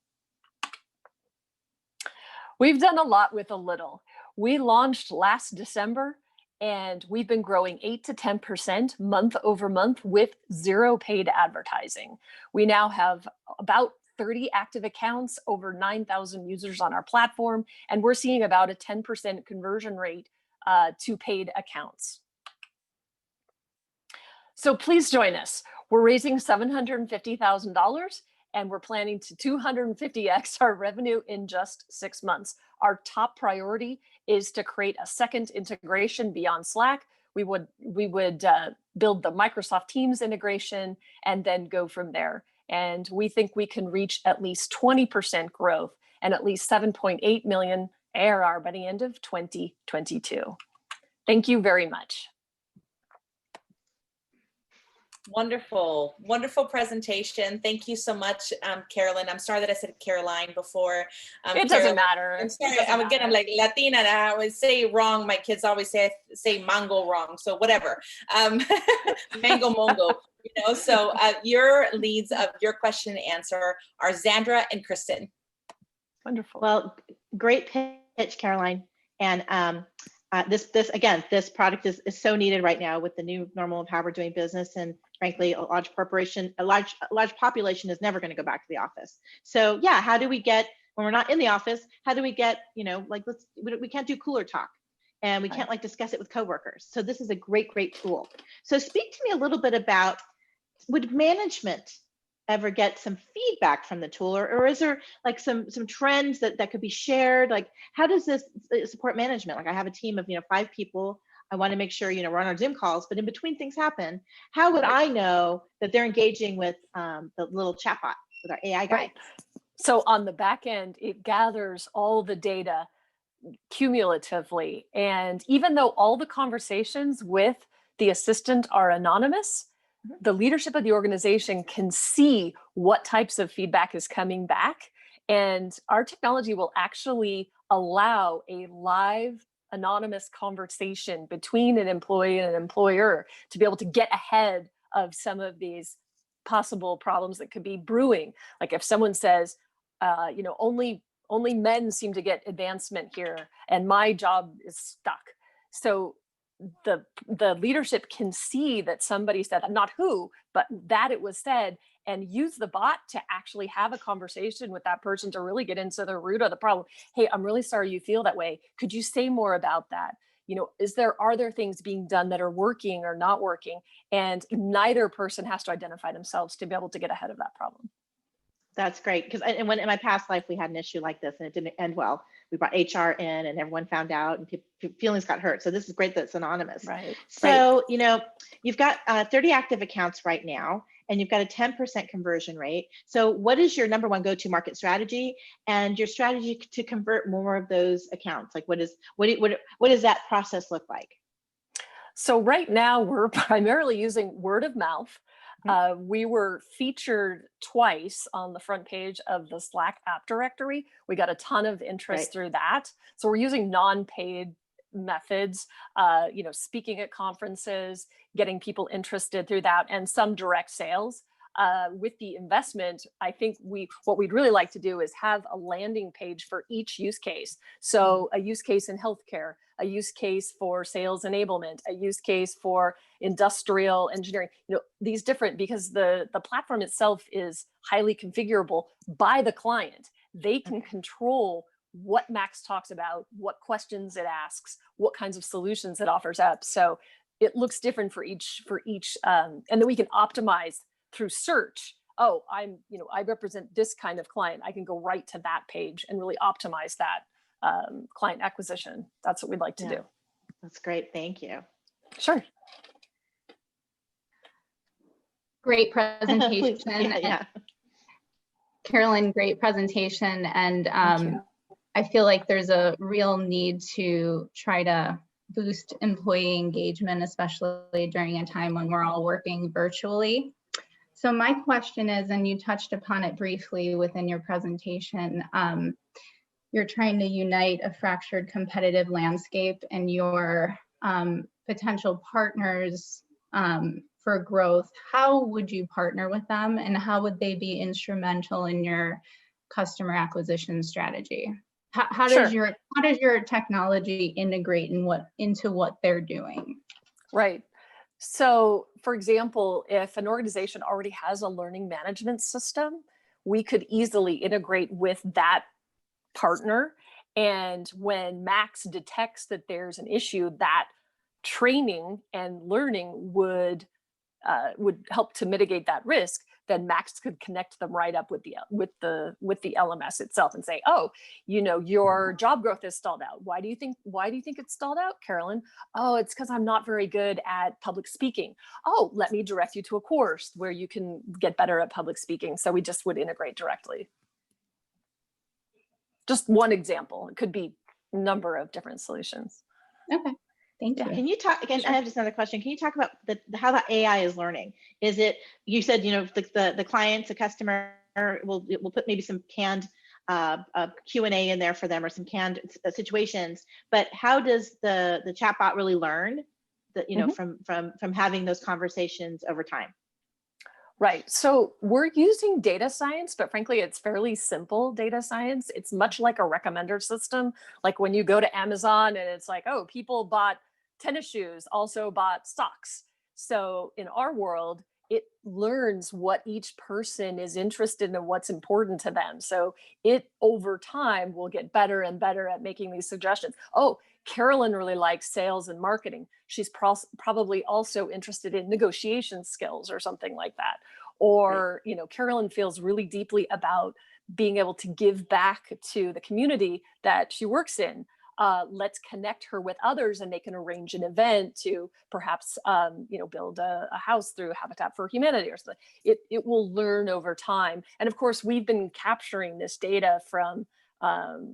We've done a lot with a little. We launched last December, and we've been growing 8 to 10% month over month with zero paid advertising. We now have about 30 active accounts, over 9,000 users on our platform, and we're seeing about a 10% conversion rate to paid accounts. So please join us. We're raising $750,000, and we're planning to 250x our revenue in just 6 months. Our top priority is to create a second integration beyond Slack. We would build the Microsoft Teams integration and then go from there. And we think we can reach at least 20% growth and at least 7.8 million ARR by the end of 2022. Thank you very much. Wonderful, wonderful presentation. Thank you so much, Carolyn. I'm sorry that I said Caroline before. It doesn't matter. I'm sorry. I'm like Latina, and I always say wrong. My kids always say mango wrong. So whatever. Mango mongo. So your leads of your question and answer are Zandra and Kristen. Wonderful. Well, great pitch, Caroline. And this product is so needed right now with the new normal of how we're doing business, and frankly, a large population is never going to go back to the office. So yeah, how do we get, when we're not in the office, how do we get, we can't do cooler talk, and we can't discuss it with coworkers. So this is a great tool. So speak to me a little bit about, would management ever get some feedback from the tool, or is there some trends that could be shared? How does this support management? I have a team of 5 people. I want to make sure we're on our Zoom calls, but in between things happen. How would I know that they're engaging with the little chatbot, with our AI guy? Right. So on the back end, it gathers all the data cumulatively, and even though all the conversations with the assistant are anonymous, the leadership of the organization can see what types of feedback is coming back. And our technology will actually allow a live anonymous conversation between an employee and an employer to be able to get ahead of some of these possible problems that could be brewing. Like if someone says, only men seem to get advancement here and my job is stuck. So the leadership can see that somebody said, not who, but that it was said, and use the bot to actually have a conversation with that person to really get into the root of the problem. Hey, I'm really sorry you feel that way. Could you say more about that? Are there things being done that are working or not working? And neither person has to identify themselves to be able to get ahead of that problem. That's great, because and when in my past life we had an issue like this and it didn't end well. We brought HR in and everyone found out and feelings got hurt. So this is great that it's anonymous. Right. So, you know, you've got 30 active accounts right now, and you've got a 10% conversion rate. So what is your number one go-to market strategy and your strategy to convert more of those accounts? Like what does that process look like? So right now we're primarily using word of mouth. We were featured twice on the front page of the Slack app directory. We got a ton of interest through that. So we're using non-paid methods, you know, speaking at conferences, getting people interested through that, and some direct sales. With the investment, I think what we'd really like to do is have a landing page for each use case. So a use case in healthcare, a use case for sales enablement, a use case for industrial engineering, you know, these different, because the platform itself is highly configurable by the client. They can control what Max talks about, what questions it asks, what kinds of solutions it offers up. So it looks different for each, and then we can optimize through search. Oh, I represent this kind of client. I can go right to that page and really optimize that client acquisition. That's what we'd like to do. That's great. Thank you. Sure. Great presentation. Yeah. Carolyn, great presentation. And I feel like there's a real need to try to boost employee engagement, especially during a time when we're all working virtually. So my question is, and you touched upon it briefly within your presentation, you're trying to unite a fractured competitive landscape and your potential partners for growth. How would you partner with them, and how would they be instrumental in your customer acquisition strategy? How does your technology integrate into what they're doing? Right. So, for example, if an organization already has a learning management system, we could easily integrate with that partner. And when Max detects that there's an issue, that training and learning would help to mitigate that risk. Then Max could connect them right up with the LMS itself and say, oh, you know, your job growth is stalled out. Why do you think it's stalled out, Carolyn? Oh, it's because I'm not very good at public speaking. Oh, let me direct you to a course where you can get better at public speaking. So we just would integrate directly. Just one example. It could be a number of different solutions. Okay. Thank you. Can you talk again? Sure. I have just another question. Can you talk about how the AI is learning? Is it, you said, you know, the clients, the customer will put maybe some canned Q&A in there for them, or some canned situations, but how does the chatbot really learn that, you know, from having those conversations over time? Right. So we're using data science, but frankly, it's fairly simple data science. It's much like a recommender system. Like when you go to Amazon and it's like, oh, people bought tennis shoes, also bought stocks. So in our world, it learns what each person is interested in and what's important to them. So it over time will get better and better at making these suggestions. Oh, Carolyn really likes sales and marketing. She's probably also interested in negotiation skills or something like that. Or, you know, Carolyn feels really deeply about being able to give back to the community that she works in. Let's connect her with others, and they can arrange an event to perhaps, you know, build a house through Habitat for Humanity or something. It will learn over time. And of course, we've been capturing this data from,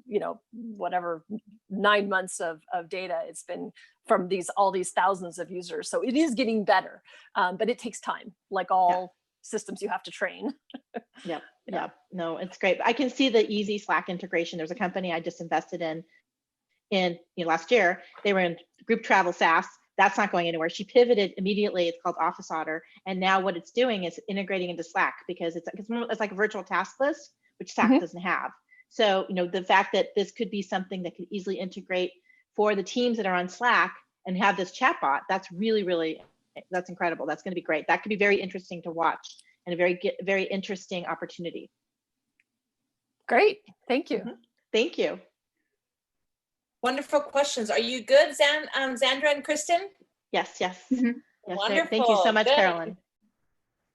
you know, whatever 9 months of data. It's been from all these thousands of users. So it is getting better, but it takes time, like all systems you have to train. Yep. No, it's great. I can see the easy Slack integration. There's a company I just invested in last year. They were in group travel SaaS. That's not going anywhere. She pivoted immediately. It's called Office Otter. And now what it's doing is integrating into Slack, because it's like a virtual task list, which Slack doesn't have. So, you know, the fact that this could be something that could easily integrate for the teams that are on Slack and have this chatbot, that's really, that's incredible. That's going to be great. That could be very interesting to watch, and a very interesting opportunity. Great. Thank you. Thank you. Wonderful questions. Are you good, Zandra and Kristen? Yes. Wonderful. Thank you so much, Good. Carolyn.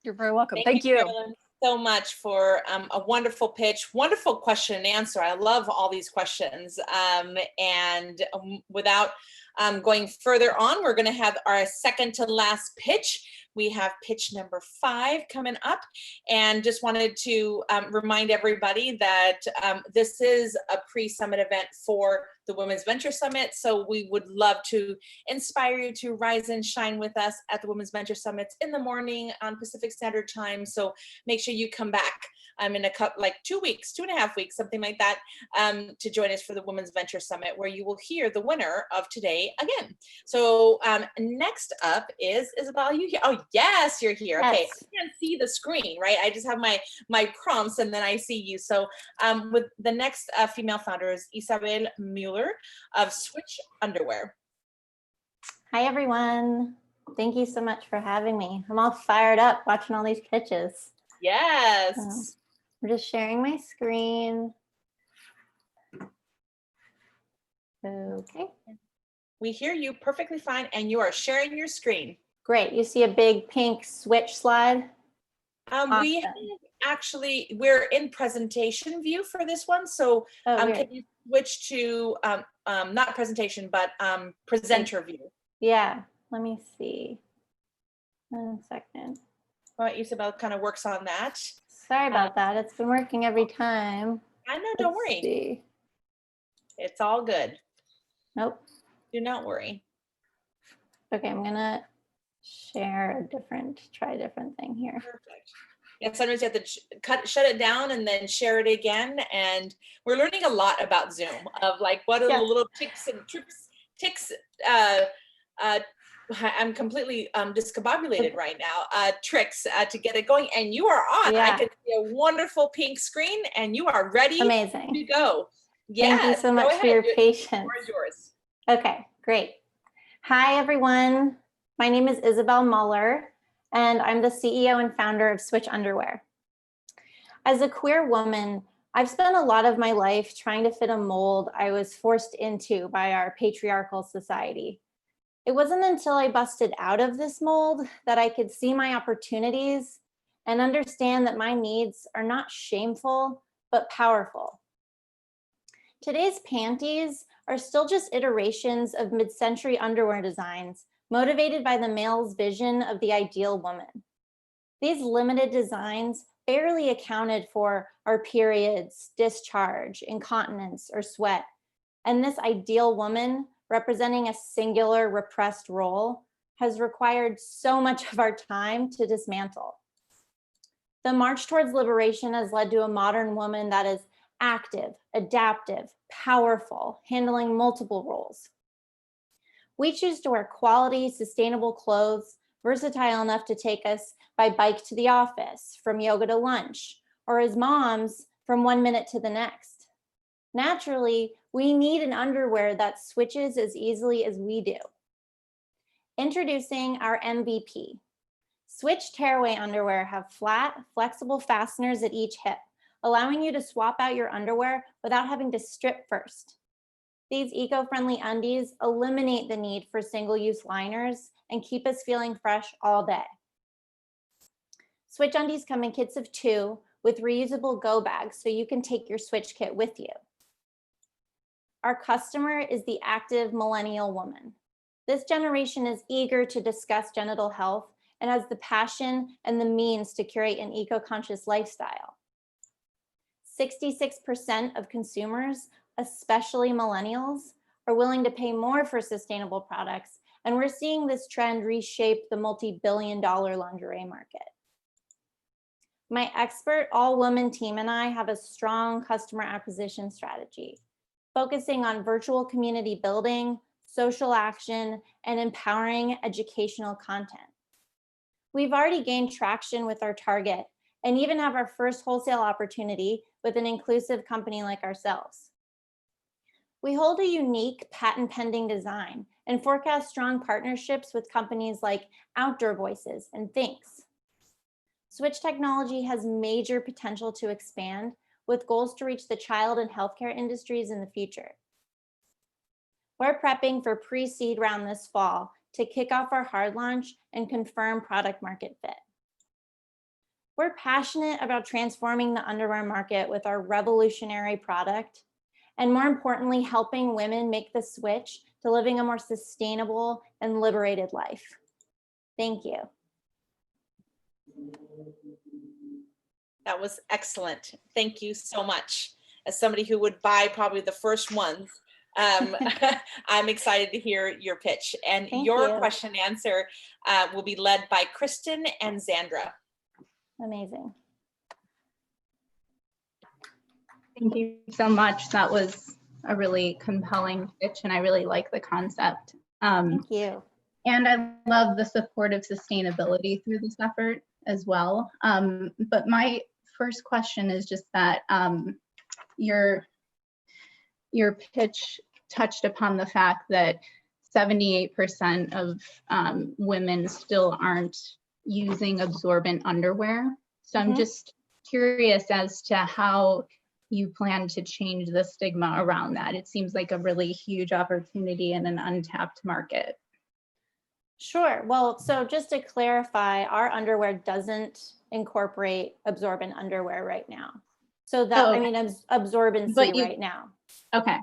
You're very welcome. Thank you. Carolyn. so much for a wonderful pitch, wonderful question and answer. I love all these questions. Without going further on, we're going to have our second to last pitch. We have pitch number 5 coming up, and just wanted to remind everybody that this is a pre-summit event for the Women's Venture Summit. So we would love to inspire you to rise and shine with us at the Women's Venture Summits in the morning on Pacific Standard Time. So make sure you come back in a couple, like 2 weeks, 2.5 weeks, something like that, to join us for the Women's Venture Summit, where you will hear the winner of today again. So next up is Isabel. Are you here? Oh, yes, you're here. Okay, Yes. I can't see the screen, right? I just have my prompts, and then I see you. So with the next female founder is Isabel Muller of Swtch Underwear. Hi, everyone. Thank you so much for having me. I'm all fired up watching all these pitches. Yes. I'm just sharing my screen. Okay. We hear you perfectly fine, and you are sharing your screen. Great. You see a big pink Swtch slide? We actually, we're in presentation view for this one. So can you switch to, not presentation, but presenter view? Yeah, let me see. 1 second. All right, Isabel kind of works on that. Sorry about that. It's been working every time. I know, don't worry. See. It's all good. Nope. Do not worry. Okay, I'm gonna share try a different thing here. Perfect. Yeah, sometimes you have to shut it down and then share it again. And we're learning a lot about Zoom, of like what are the little ticks and ticks. I'm completely discombobulated right now. Tricks to get it going, and you are on. Yeah. I can see a wonderful pink screen, and you are ready Amazing. to go. Yes, Thank you so much for your patience. Where's yours? Okay, great. Hi, everyone. My name is Isabel Muller, and I'm the CEO and founder of Swtch Underwear. As a queer woman, I've spent a lot of my life trying to fit a mold I was forced into by our patriarchal society. It wasn't until I busted out of this mold that I could see my opportunities and understand that my needs are not shameful, but powerful. Today's panties are still just iterations of mid-century underwear designs motivated by the male's vision of the ideal woman. These limited designs barely accounted for our periods, discharge, incontinence, or sweat. And this ideal woman, representing a singular repressed role, has required so much of our time to dismantle. The march towards liberation has led to a modern woman that is active, adaptive, powerful, handling multiple roles. We choose to wear quality, sustainable clothes, versatile enough to take us by bike to the office, from yoga to lunch, or as moms, from 1 minute to the next. Naturally, we need an underwear that switches as easily as we do. Introducing our MVP. Swtch tearaway underwear have flat, flexible fasteners at each hip, allowing you to swap out your underwear without having to strip first. These eco-friendly undies eliminate the need for single-use liners and keep us feeling fresh all day. Swtch undies come in kits of 2 with reusable go bags, so you can take your Swtch kit with you. Our customer is the active millennial woman. This generation is eager to discuss genital health and has the passion and the means to curate an eco-conscious lifestyle. 66% of consumers, especially millennials, are willing to pay more for sustainable products, and we're seeing this trend reshape the multi-billion-dollar lingerie market. My expert all-woman team and I have a strong customer acquisition strategy, focusing on virtual community building, social action, and empowering educational content. We've already gained traction with our target and even have our first wholesale opportunity with an inclusive company like ourselves. We hold a unique patent pending design and forecast strong partnerships with companies like Outdoor Voices and Thinks. Swtch technology has major potential to expand with goals to reach the child and healthcare industries in the future. We're prepping for pre-seed round this fall to kick off our hard launch and confirm product market fit. We're passionate about transforming the underwear market with our revolutionary product, and more importantly, helping women make the switch to living a more sustainable and liberated life. Thank you. That was excellent. Thank you so much. As somebody who would buy probably the first ones, I'm excited to hear your pitch. And Thank your you. question and answer will be led by Kristen and Zandra. Amazing. Thank you so much. That was a really compelling pitch, and I really like the concept. Thank you. And I love the support of sustainability through this effort as well. But my first question is just that your pitch touched upon the fact that 78% of women still aren't using absorbent underwear. So I'm just curious as to how you plan to change the stigma around that. It seems like a really huge opportunity in an untapped market. Sure. Well, so just to clarify, our underwear doesn't incorporate absorbent underwear right now. So that, I mean, absorbency right now. Okay.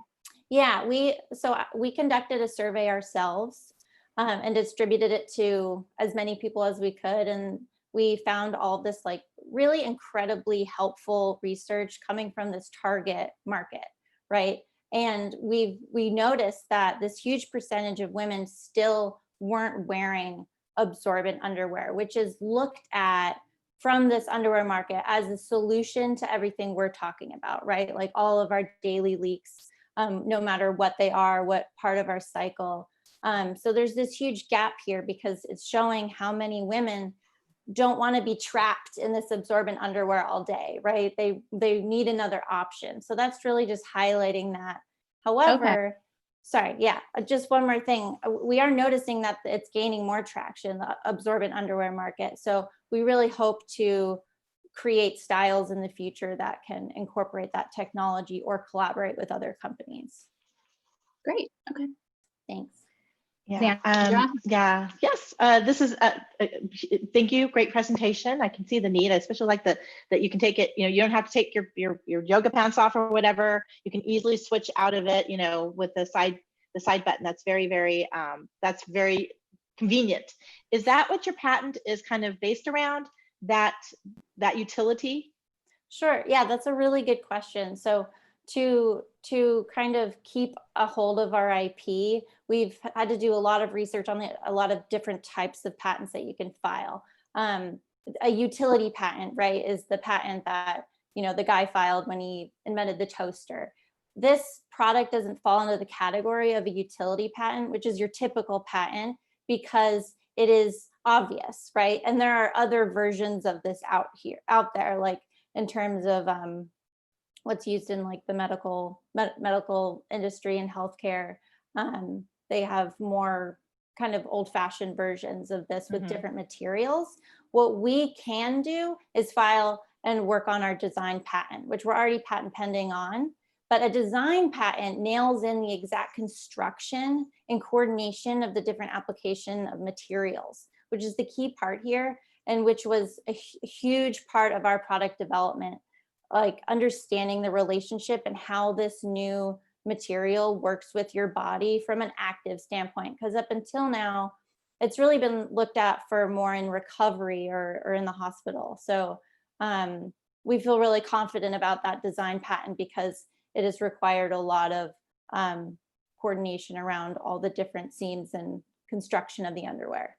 Yeah, we conducted a survey ourselves and distributed it to as many people as we could. And we found all this like really incredibly helpful research coming from this target market, right? And we noticed that this huge percentage of women still weren't wearing absorbent underwear, which is looked at from this underwear market as a solution to everything we're talking about, right? Like all of our daily leaks, no matter what they are, what part of our cycle. So there's this huge gap here because it's showing how many women don't want to be trapped in this absorbent underwear all day, right? They need another option. So that's really just highlighting that. However, sorry, yeah, just one more thing. We are noticing that it's gaining more traction, the absorbent underwear market. So we really hope to create styles in the future that can incorporate that technology or collaborate with other companies. Great. Okay. Thanks. Yeah. Yes. This is. Thank you. Great presentation. I can see the need. I especially like that you can take it. You know, you don't have to take your yoga pants off or whatever. You can easily switch out of it. You know, with the side button. That's very that's very convenient. Is that what your patent is kind of based around? That utility? Sure. Yeah, that's a really good question. So to kind of keep a hold of our IP, we've had to do a lot of research on a lot of different types of patents that you can file. A utility patent, right, is the patent that, you know, the guy filed when he invented the toaster. This product doesn't fall into the category of a utility patent, which is your typical patent, because it is obvious, right? And there are other versions of this out there, like in terms of what's used in like the medical industry and healthcare. They have more kind of old-fashioned versions of this with different materials. What we can do is file and work on our design patent, which we're already patent pending on. But a design patent nails in the exact construction and coordination of the different application of materials, which is the key part here, and which was a huge part of our product development, like understanding the relationship and how this new material works with your body from an active standpoint. Because up until now, it's really been looked at for more in recovery or in the hospital. So we feel really confident about that design patent because it has required a lot of coordination around all the different seams and construction of the underwear.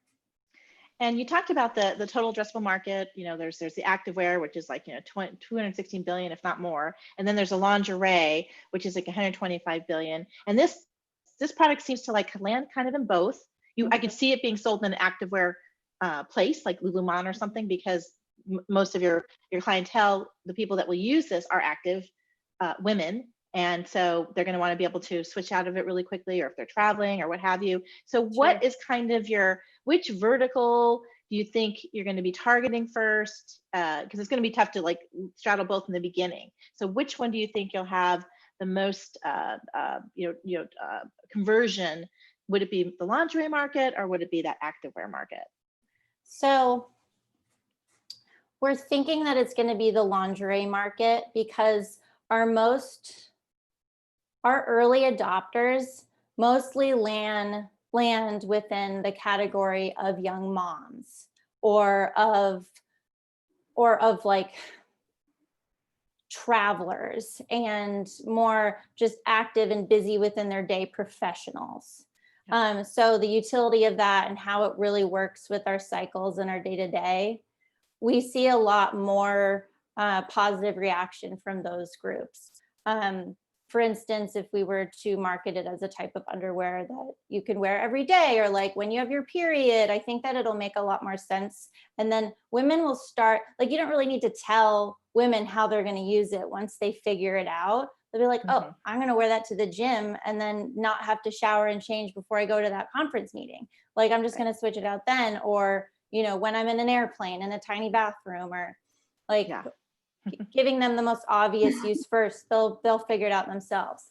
And you talked about the total addressable market. You know, there's the activewear, which is like, you know, 216 billion, if not more. And then there's a lingerie, which is like 125 billion. And this product seems to like land kind of in both. I could see it being sold in an activewear place like Lululemon or something, because most of your clientele, the people that will use this are active women. And so they're going to want to be able to switch out of it really quickly, or if they're traveling or what have you. So what is kind of which vertical do you think you're going to be targeting first? Because it's going to be tough to like straddle both in the beginning. So which one do you think you'll have the most conversion? Would it be the lingerie market, or would it be that activewear market? So we're thinking that it's going to be the lingerie market because our early adopters mostly land within the category of young moms or of like travelers and more just active and busy within their day professionals. So the utility of that and how it really works with our cycles and our day-to-day, we see a lot more positive reaction from those groups. For instance, if we were to market it as a type of underwear that you can wear every day, or like when you have your period, I think that it'll make a lot more sense. And then women will start, like, you don't really need to tell women how they're going to use it once they figure it out. They'll be like, oh, I'm going to wear that to the gym and then not have to shower and change before I go to that conference meeting. Like, I'm just going to switch it out then. Or, you know, when I'm in an airplane in a tiny bathroom, or like, giving them the most obvious use first, they'll figure it out themselves.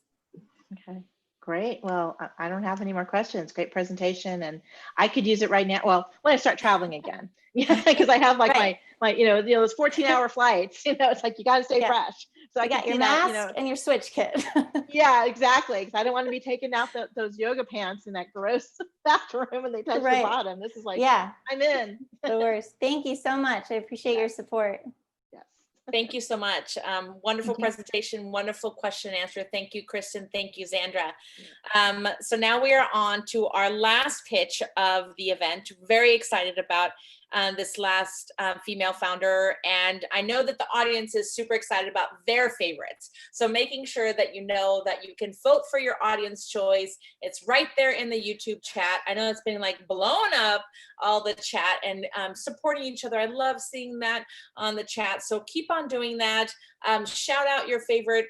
Okay, great. Well, I don't have any more questions. Great presentation, and I could use it right now. Well, when I start traveling again, because I have like my those 14-hour flights. It's like you got to stay fresh. So I got your mask and your Swtch kit. Yeah, exactly. Because I don't want to be taking out those yoga pants in that gross bathroom and they touch the bottom. This is like, I'm in. The worst. Thank you so much. I appreciate your support. Thank you so much. Wonderful presentation, wonderful question and answer. Thank you, Kristen. Thank you, Zandra. So now we are on to our last pitch of the event. Very excited about this last female founder. And I know that the audience is super excited about their favorites. So making sure that you know that you can vote for your audience choice. It's right there in the YouTube chat. I know it's been like blown up, all the chat, and supporting each other. I love seeing that on the chat. So keep on doing that. Shout out your favorite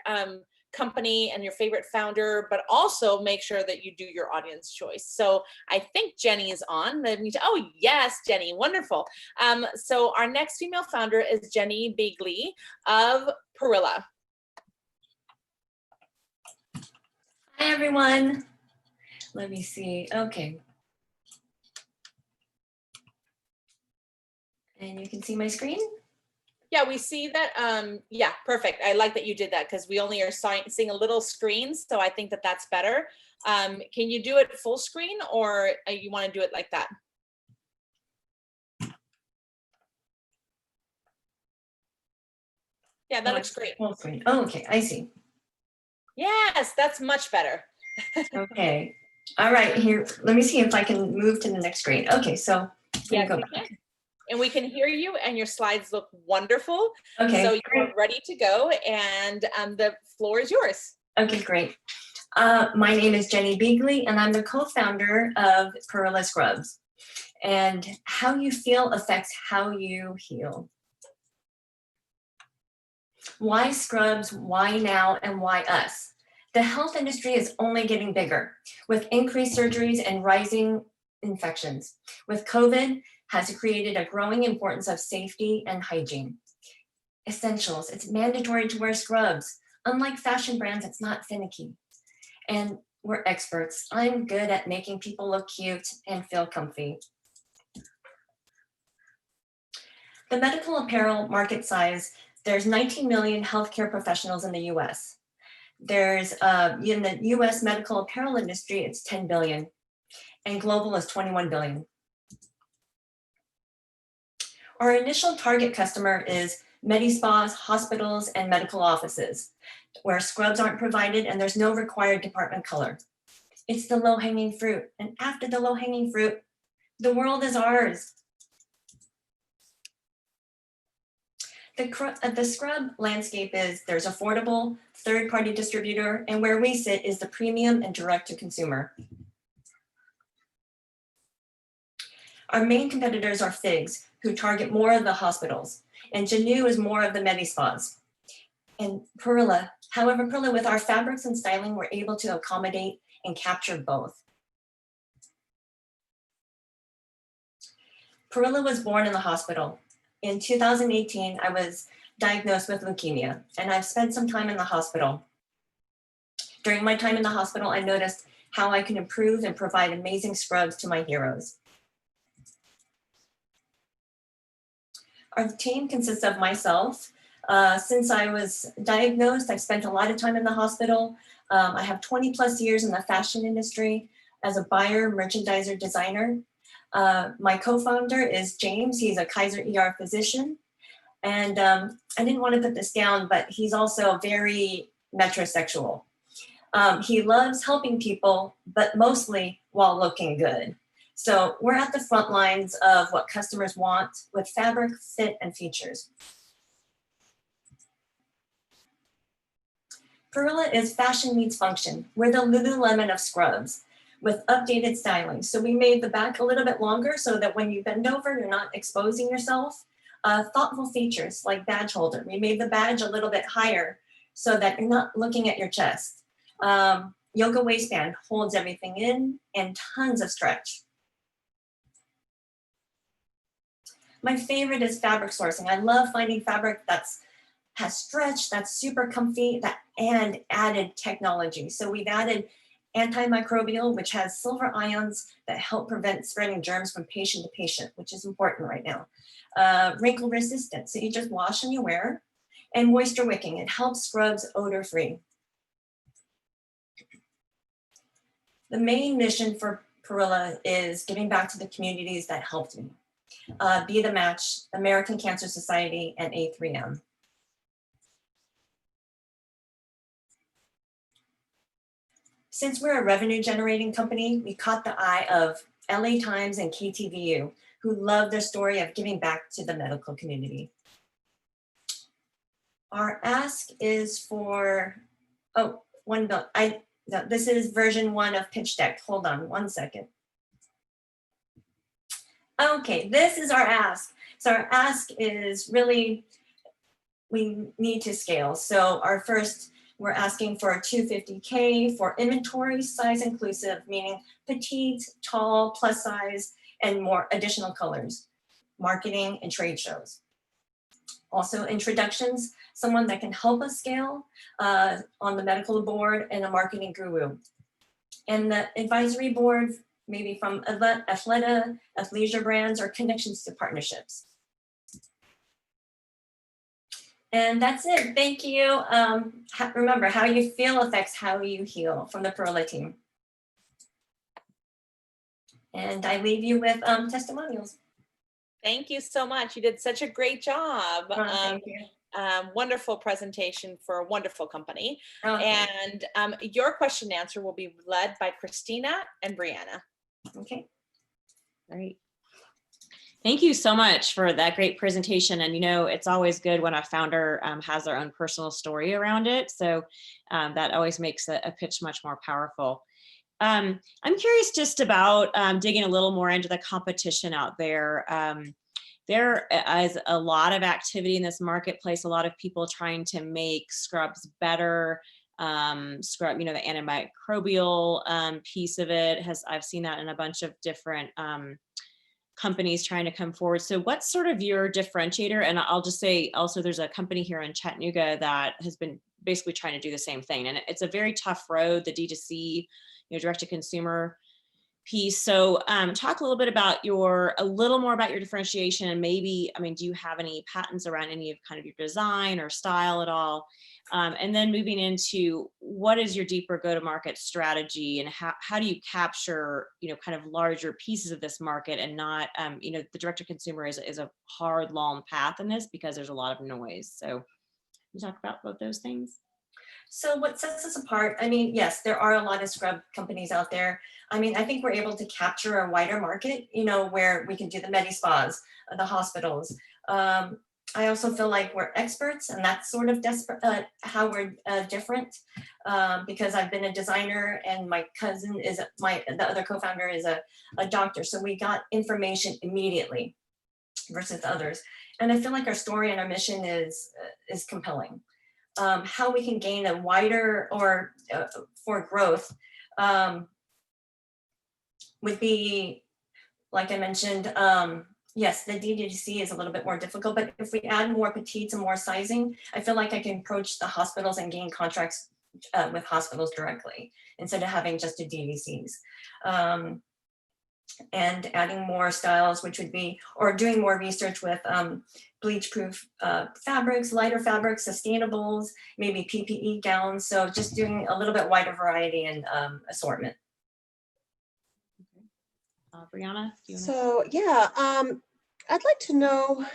company and your favorite founder, but also make sure that you do your audience choice. So I think Jenny is on. Oh yes, Jenny, wonderful. So our next female founder is Jenny Beeghly of Perilla. Hi everyone. Let me see. Okay. And you can see my screen? Yeah, we see that. Yeah, perfect. I like that you did that because we only are seeing a little screen. So I think that that's better. Can you do it full screen, or you want to do it like that? Yeah, that looks great. Full screen. Oh, okay, I see. Yes, that's much better. Okay. All right, here, let me see if I can move to the next screen. Okay, so yeah, we can. And we can hear you, and your slides look wonderful. Okay. So you're ready to go, and the floor is yours. Okay, great. My name is Jenny Beeghly, and I'm the co-founder of Perilla Scrubs. And how you feel affects how you heal. Why scrubs, why now, and why us? The health industry is only getting bigger with increased surgeries and rising infections. With COVID, has created a growing importance of safety and hygiene. Essentials, it's mandatory to wear scrubs. Unlike fashion brands, it's not finicky. And we're experts. I'm good at making people look cute and feel comfy. The medical apparel market size, there's 19 million healthcare professionals in the US. There's, in the US medical apparel industry, it's 10 billion, and global is 21 billion. Our initial target customer is medi-spas, hospitals, and medical offices, where scrubs aren't provided and there's no required department color. It's the low-hanging fruit, and after the low-hanging fruit, the world is ours. The scrub landscape is, there's affordable, third-party distributor, and where we sit is the premium and direct-to-consumer. Our main competitors are Figs, who target more of the hospitals, and Janu is more of the medi-spas. And Perilla, however, Perilla, with our fabrics and styling, we're able to accommodate and capture both. Perilla was born in the hospital. In 2018, I was diagnosed with leukemia, and I've spent some time in the hospital. During my time in the hospital, I noticed how I can improve and provide amazing scrubs to my heroes. Our team consists of myself. Since I was diagnosed, I've spent a lot of time in the hospital. I have 20 plus years in the fashion industry as a buyer, merchandiser, designer. My co-founder is James. He's a Kaiser ER physician. And I didn't want to put this down, but he's also very metrosexual. He loves helping people, but mostly while looking good. So we're at the front lines of what customers want with fabric, fit, and features. Perilla is fashion meets function. We're the Lululemon of scrubs with updated styling. So we made the back a little bit longer so that when you bend over, you're not exposing yourself. Thoughtful features like badge holder. We made the badge a little bit higher so that you're not looking at your chest. Yoga waistband holds everything in and tons of stretch. My favorite is fabric sourcing. I love finding fabric has stretch, that's super comfy, and added technology. So we've added antimicrobial, which has silver ions that help prevent spreading germs from patient to patient, which is important right now. Wrinkle resistant, so you just wash and you wear. And moisture wicking, it helps scrubs odor free. The main mission for Perilla is giving back to the communities that helped me. Be the Match, American Cancer Society, and A3M. Since we're a revenue generating company, we caught the eye of LA Times and KTVU, who love their story of giving back to the medical community. Our ask is for, this is version 1 of pitch deck. Hold on 1 second. Okay, this is our ask. So our ask is really, we need to scale. So our first, we're asking for a $250K for inventory, size inclusive, meaning petite, tall, plus size, and more additional colors, marketing and trade shows. Also introductions, someone that can help us scale on the medical board, and a marketing guru. And the advisory board, maybe from Athleta, athleisure brands, or connections to partnerships. And that's it. Thank you. Remember, how you feel affects how you heal, from the Perilla team. And I leave you with testimonials. Thank you so much. You did such a great job. Thank you. Wonderful presentation for a wonderful company. Okay. And your question and answer will be led by Christina and Brianna. Okay. Great. Thank you so much for that great presentation. And it's always good when a founder has their own personal story around it. So that always makes a pitch much more powerful. I'm curious just about digging a little more into the competition out there. There is a lot of activity in this marketplace, a lot of people trying to make scrubs better. The antimicrobial piece of it I've seen that in a bunch of different companies trying to come forward. So what's sort of your differentiator? And I'll just say also there's a company here in Chattanooga that has been basically trying to do the same thing. And it's a very tough road, the D2C, direct to consumer piece. So talk a little bit about a little more about your differentiation, and maybe, do you have any patents around any of kind of your design or style at all? And then moving into what is your deeper go-to-market strategy, and how do you capture, kind of larger pieces of this market, and not, the direct-to-consumer is a hard, long path in this because there's a lot of noise. So can you talk about both those things? So what sets us apart, yes, there are a lot of scrub companies out there. I think we're able to capture a wider market, where we can do the med spas, the hospitals. I also feel like we're experts, and that's sort of how we're different, because I've been a designer, and my cousin the other co-founder is a doctor. So we got information immediately versus others. And I feel like our story and our mission is compelling. How we can gain a wider for growth would be, like I mentioned, yes, the D2C is a little bit more difficult, but if we add more petites and more sizing, I feel like I can approach the hospitals and gain contracts with hospitals directly instead of having just a D2Cs. and adding more styles, which would be, or doing more research with bleach proof fabrics, lighter fabrics, sustainables, maybe PPE gowns. So just doing a little bit wider variety and assortment. Brianna, do you wanna... So yeah, I'd like to know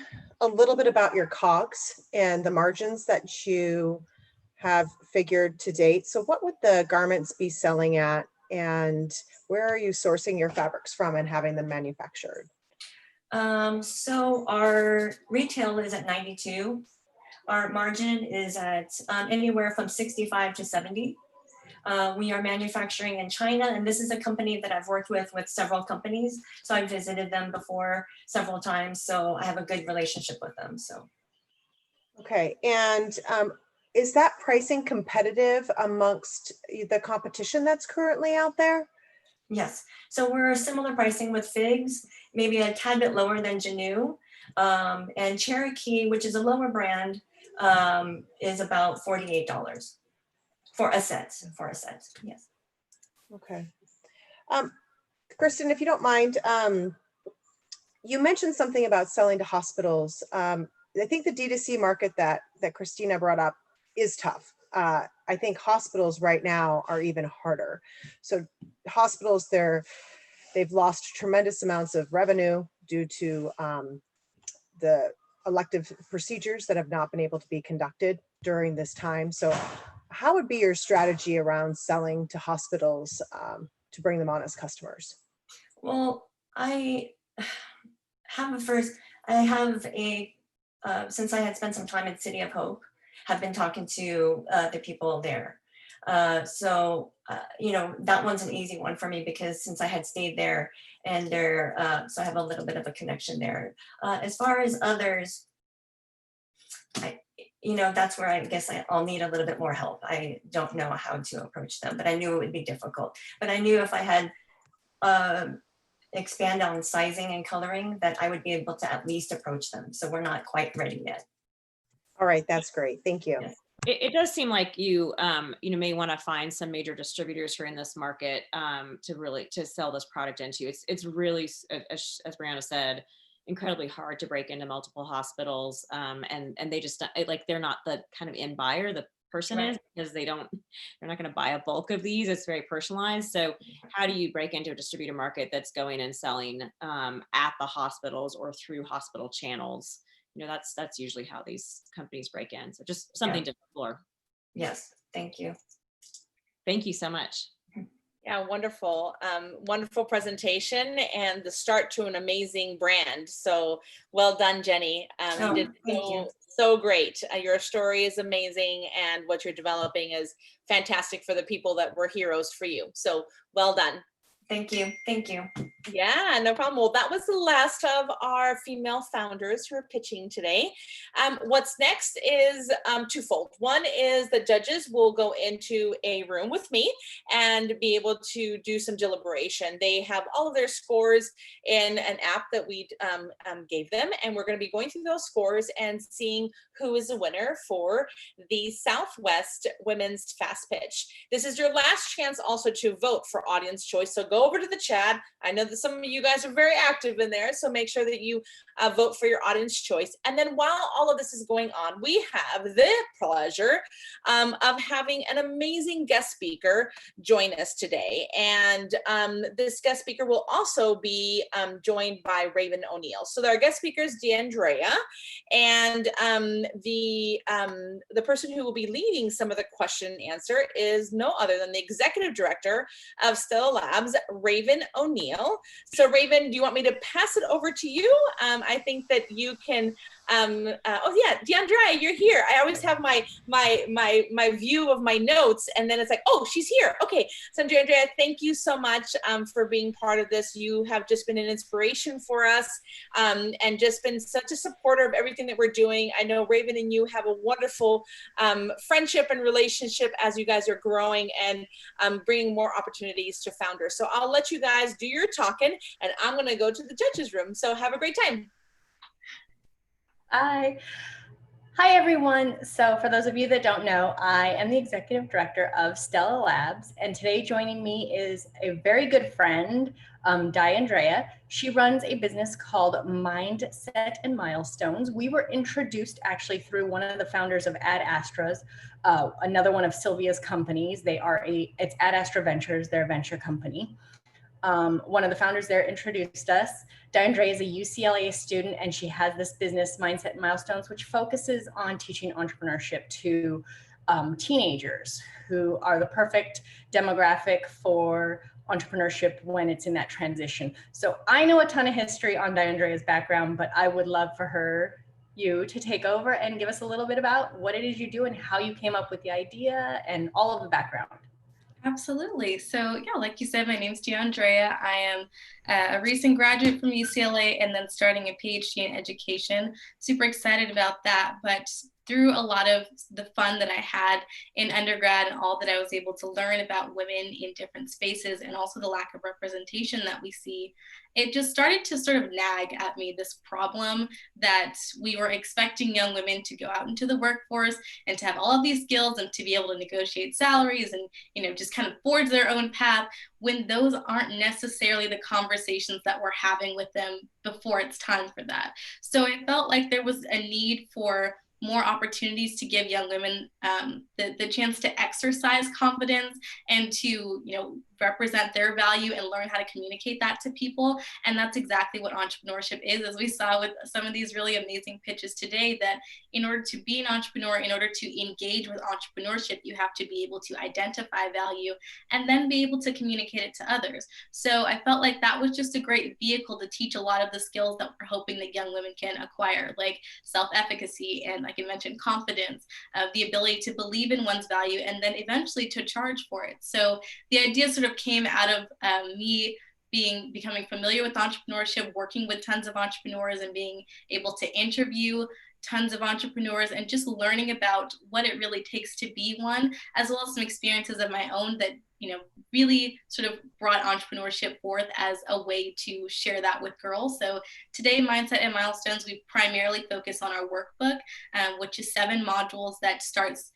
a little bit about your COGS and the margins that you have figured to date. So what would the garments be selling at, and where are you sourcing your fabrics from and having them manufactured? So our retail is at 92. Our margin is at anywhere from 65 to 70. We are manufacturing in China, and this is a company that I've worked with several companies. So I've visited them before several times. So I have a good relationship with them. So. Okay, and is that pricing competitive amongst the competition that's currently out there? Yes, so we're similar pricing with Figs, maybe a tad bit lower than Janu, and Cherokee, which is a lower brand, is about $48 for a set. Yes. Okay. Kristen, if you don't mind, you mentioned something about selling to hospitals. I think the D2C market that Christina brought up is tough. I think hospitals right now are even harder. So hospitals, they've lost tremendous amounts of revenue due to the elective procedures that have not been able to be conducted during this time. So how would be your strategy around selling to hospitals to bring them on as customers? Well, I have since I had spent some time at City of Hope, have been talking to the people there. You know, that one's an easy one for me because since I had stayed there and so I have a little bit of a connection there. As far as others, you know, that's where I guess I'll need a little bit more help. I don't know how to approach them, but I knew it would be difficult. But I knew if I had expand on sizing and coloring that I would be able to at least approach them. So we're not quite ready yet. All right, that's great. Thank you. Yes. It does seem like you may want to find some major distributors who are in this market to sell this product into. It's really, as Brianna said, incredibly hard to break into multiple hospitals, and they just they're not the kind of end buyer the person is, because they're not going to buy a bulk of these. It's very personalized. So how do you break into a distributor market that's going and selling at the hospitals or through hospital channels? You know, that's usually how these companies break in. So just something to explore. Yes, thank you. Thank you so much. Yeah, wonderful. Wonderful presentation and the start to an amazing brand. So well done, Jenny. You did so great. Your story is amazing, and what you're developing is fantastic for the people that were heroes for you. So well done. Thank you. Thank you. Yeah, no problem. Well, that was the last of our female founders who are pitching today. What's next is twofold. One is the judges will go into a room with me and be able to do some deliberation. They have all of their scores in an app that we gave them, and we're going to be going through those scores and seeing who is the winner for the Southwest Women's Fast Pitch. This is your last chance also to vote for audience choice. So go over to the chat. I know that some of you guys are very active in there, so make sure that you vote for your audience choice. And then while all of this is going on, we have the pleasure of having an amazing guest speaker join us today. And this guest speaker will also be joined by Raven O'Neill. So our guest speaker is DeAndrea, and the person who will be leading some of the question and answer is no other than the executive director of Stella Labs, Raven O'Neill. So Raven, do you want me to pass it over to you? I think that you can, oh yeah, DeAndrea, you're here. I always have my view of my notes, and then it's like, oh, she's here. Okay, so DeAndrea, thank you so much for being part of this. You have just been an inspiration for us, and just been such a supporter of everything that we're doing. I know Raven and you have a wonderful friendship and relationship as you guys are growing and bringing more opportunities to founders. So I'll let you guys do your talking, and I'm gonna go to the judges room. So have a great time. Hi. Hi, everyone. So for those of you that don't know, I am the executive director of Stella Labs. And today joining me is a very good friend, Andrea. She runs a business called Mindset and Milestones. We were introduced actually through one of the founders of Ad Astra's, another one of Sylvia's companies. It's Ad Astra Ventures, their venture company. One of the founders there introduced us. Andrea is a UCLA student, and she has this business, Mindset and Milestones, which focuses on teaching entrepreneurship to teenagers who are the perfect demographic for entrepreneurship when it's in that transition. So I know a ton of history on Andrea's background, but I would love for you to take over and give us a little bit about what it is you do and how you came up with the idea and all of the background. Absolutely. So yeah, like you said, my name's Andrea. I am a recent graduate from UCLA and then starting a PhD in education. Super excited about that. But through a lot of the fun that I had in undergrad and all that I was able to learn about women in different spaces and also the lack of representation that we see, it just started to sort of nag at me, this problem that we were expecting young women to go out into the workforce and to have all of these skills and to be able to negotiate salaries and, you know, just kind of forge their own path, when those aren't necessarily the conversations that we're having with them before it's time for that. So I felt like there was a need for more opportunities to give young women the chance to exercise confidence and to, you know, represent their value and learn how to communicate that to people. And that's exactly what entrepreneurship is, as we saw with some of these really amazing pitches today, that in order to be an entrepreneur, in order to engage with entrepreneurship, you have to be able to identify value and then be able to communicate it to others. So I felt like that was just a great vehicle to teach a lot of the skills that we're hoping that young women can acquire, like self-efficacy and, like I mentioned, confidence, the ability to believe in one's value and then eventually to charge for it. So the idea sort of came out of me becoming familiar with entrepreneurship, working with tons of entrepreneurs and being able to interview tons of entrepreneurs and just learning about what it really takes to be one, as well as some experiences of my own that, you know, really sort of brought entrepreneurship forth as a way to share that with girls. So today, Mindset and Milestones, we primarily focus on our workbook, which is 7 modules that starts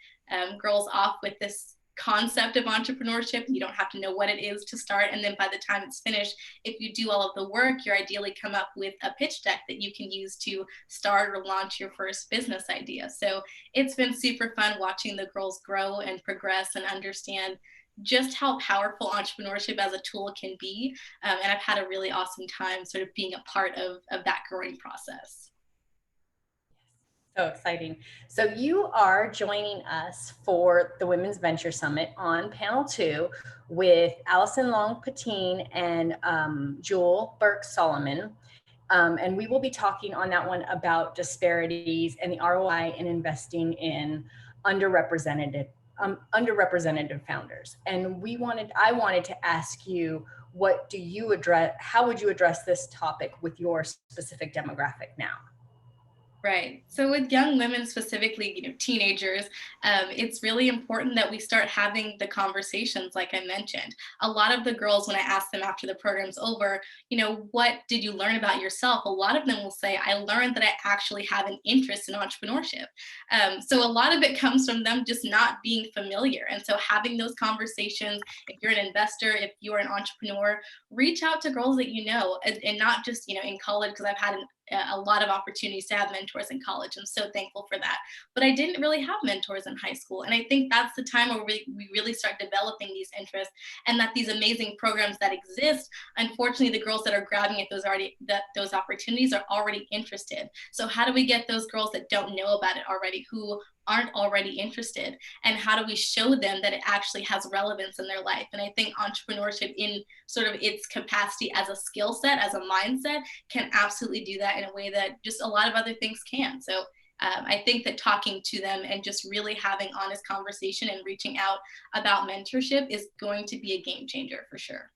girls off with this concept of entrepreneurship. You don't have to know what it is to start. And then by the time it's finished, if you do all of the work, you ideally come up with a pitch deck that you can use to start or launch your first business idea. So it's been super fun watching the girls grow and progress and understand just how powerful entrepreneurship as a tool can be. And I've had a really awesome time sort of being a part of that growing process. So exciting. So you are joining us for the Women's Venture Summit on panel 2 with Allison Long-Patine and Jewel Burke-Solomon. And we will be talking on that one about disparities and the ROI in investing in underrepresented founders. And I wanted to ask you, how would you address this topic with your specific demographic now? Right. So with young women specifically, you know, teenagers, it's really important that we start having the conversations, like I mentioned. A lot of the girls, when I ask them after the program's over, you know, what did you learn about yourself? A lot of them will say, I learned that I actually have an interest in entrepreneurship. So a lot of it comes from them just not being familiar. And so having those conversations, if you're an investor, if you're an entrepreneur, reach out to girls that you know, and not just, you know, in college, because I've had a lot of opportunities to have mentors in college. I'm so thankful for that. But I didn't really have mentors in high school. And I think that's the time where we really start developing these interests, and that these amazing programs that exist, unfortunately, the girls that are grabbing at those opportunities are already interested. So how do we get those girls that don't know about it already, who aren't already interested, and how do we show them that it actually has relevance in their life? And I think entrepreneurship in sort of its capacity as a skill set, as a mindset, can absolutely do that in a way that just a lot of other things can. So I think that talking to them and just really having honest conversation and reaching out about mentorship is going to be a game changer for sure.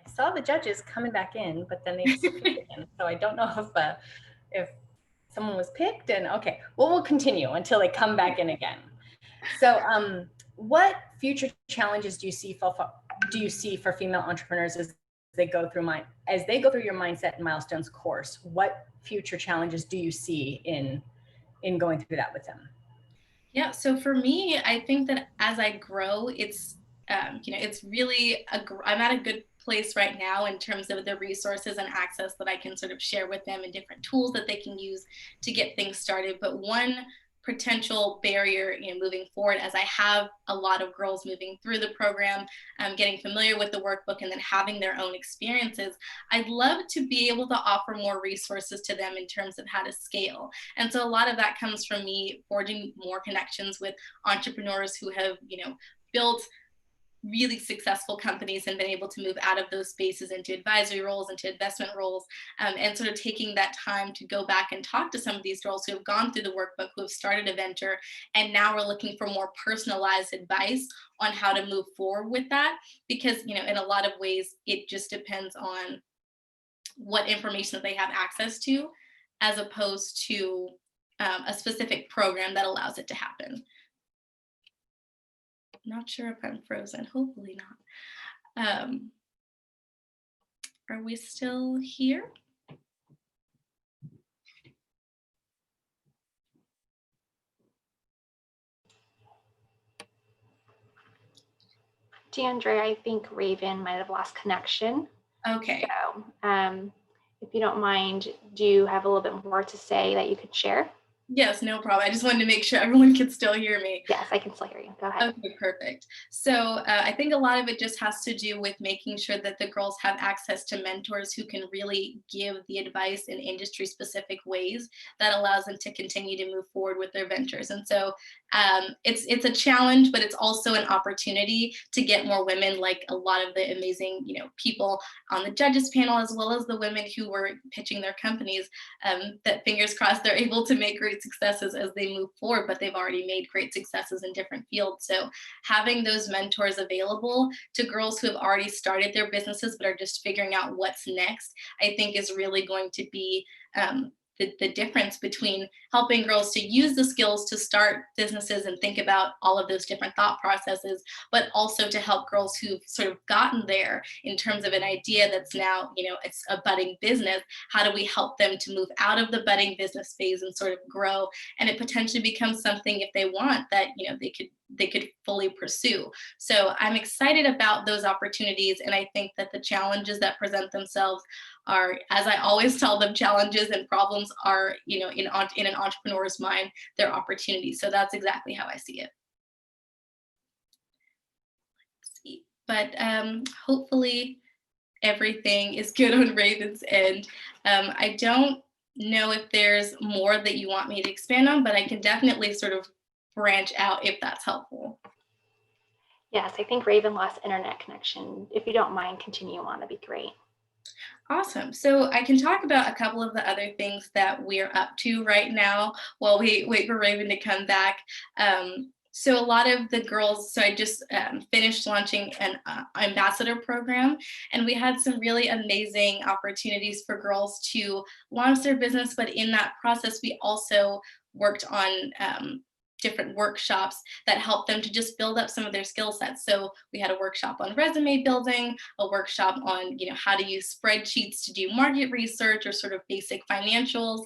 I saw the judges coming back in, but then they disappeared again. So I don't know if someone was picked. And okay, well, we'll continue until they come back in again. So what future challenges do you see for female entrepreneurs as they go through your mindset and milestones course, what future challenges do you see in going through that with them? Yeah, so for me, I think that as I grow, it's it's really I'm at a good place right now in terms of the resources and access that I can sort of share with them and different tools that they can use to get things started. But one potential barrier, moving forward, as I have a lot of girls moving through the program, getting familiar with the workbook and then having their own experiences, I'd love to be able to offer more resources to them in terms of how to scale. And so a lot of that comes from me forging more connections with entrepreneurs who have, built really successful companies and been able to move out of those spaces into advisory roles, into investment roles, and sort of taking that time to go back and talk to some of these girls who have gone through the workbook, who have started a venture, and now we're looking for more personalized advice on how to move forward with that. Because, in a lot of ways, it just depends on what information that they have access to, as opposed to a specific program that allows it to happen. Not sure if I'm frozen, hopefully not. Are we still here? DeAndre, I think Raven might have lost connection. Okay. So if you don't mind, do you have a little bit more to say that you could share? Yes, no problem. I just wanted to make sure everyone could still hear me. Yes, I can still hear you. Go ahead. Okay, perfect. So I think a lot of it just has to do with making sure that the girls have access to mentors who can really give the advice in industry specific ways that allows them to continue to move forward with their ventures. And so it's a challenge, but it's also an opportunity to get more women, like a lot of the amazing, people on the judges panel, as well as the women who were pitching their companies, that fingers crossed they're able to make great successes as they move forward, but they've already made great successes in different fields. So having those mentors available to girls who have already started their businesses but are just figuring out what's next, I think is really going to be the difference between helping girls to use the skills to start businesses and think about all of those different thought processes, but also to help girls who've sort of gotten there in terms of an idea that's now, it's a budding business. How do we help them to move out of the budding business phase and sort of grow, and it potentially becomes something, if they want, that, they could fully pursue. So I'm excited about those opportunities. And I think that the challenges that present themselves are, as I always tell them, challenges and problems are, in an entrepreneur's mind, they're opportunities. So that's exactly how I see it. Let's see. But hopefully everything is good on Raven's end. I don't know if there's more that you want me to expand on, but I can definitely sort of branch out if that's helpful. Yes, I think Raven lost internet connection. If you don't mind, continue on, that'd be great. Awesome. So I can talk about a couple of the other things that we're up to right now while we wait for Raven to come back. So a lot of the girls, so I just finished launching an ambassador program, and we had some really amazing opportunities for girls to launch their business. But in that process, we also worked on different workshops that help them to just build up some of their skill sets. So we had a workshop on resume building, a workshop on how to use spreadsheets to do market research or sort of basic financials.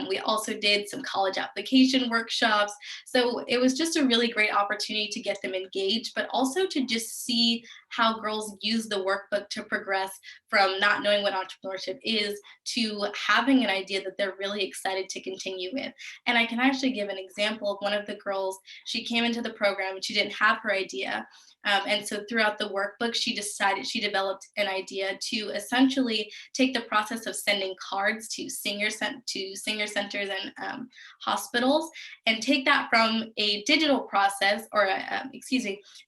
We also did some college application workshops. So it was just a really great opportunity to get them engaged, but also to just see how girls use the workbook to progress from not knowing what entrepreneurship is to having an idea that they're really excited to continue with. And I can actually give an example of one of the girls. She came into the program and she didn't have her idea. And so throughout the workbook, she developed an idea to essentially take the process of sending cards to senior centers and hospitals, and take that from a digital process, or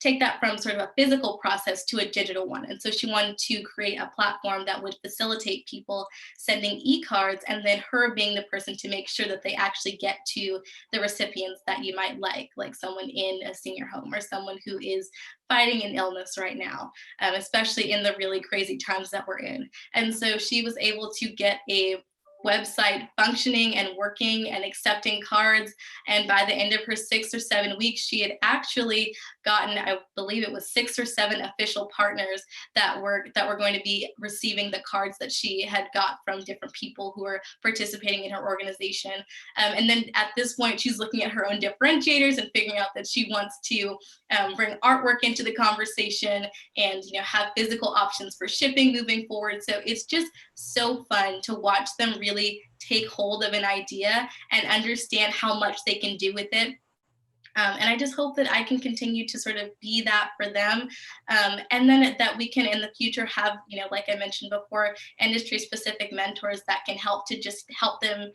take that from sort of a physical process to a digital one. And so she wanted to create a platform that would facilitate people sending e-cards, and then her being the person to make sure that they actually get to the recipients that you might like someone in a senior home or someone who is fighting an illness right now, especially in the really crazy times that we're in. And so she was able to get a website functioning and working and accepting cards. And by the end of her 6 or 7 weeks, she had actually gotten, I believe it was 6 or 7 official partners that were going to be receiving the cards that she had got from different people who were participating in her organization. And then at this point, she's looking at her own differentiators and figuring out that she wants to bring artwork into the conversation and, you know, have physical options for shipping moving forward. So it's just so fun to watch them really take hold of an idea and understand how much they can do with it. And I just hope that I can continue to sort of be that for them. And then that we can in the future have, you know, like I mentioned before, industry specific mentors that can help to just help them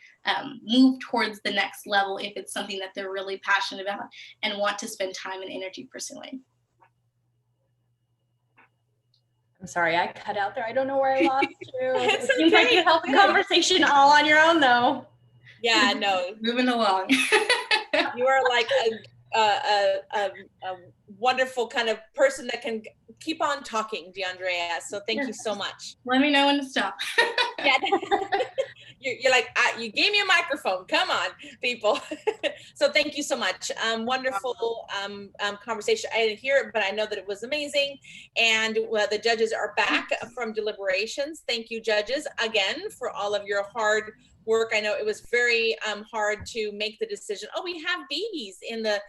move towards the next level if it's something that they're really passionate about and want to spend time and energy pursuing. I'm sorry, I cut out there. I don't know where I lost you. It's It seems like you held the conversation all on your own, though. Yeah, no, Moving along. you are like a wonderful kind of person that can keep on talking, DeAndrea. So thank you so much. Let me know when to stop. Yeah. You're like, you gave me a microphone. Come on, people. So thank you so much. Wonderful conversation. I didn't hear it, but I know that it was amazing. And the judges are back from deliberations. Thank you, judges, again, for all of your hard work. I know it was very hard to make the decision. Oh, we have babies in the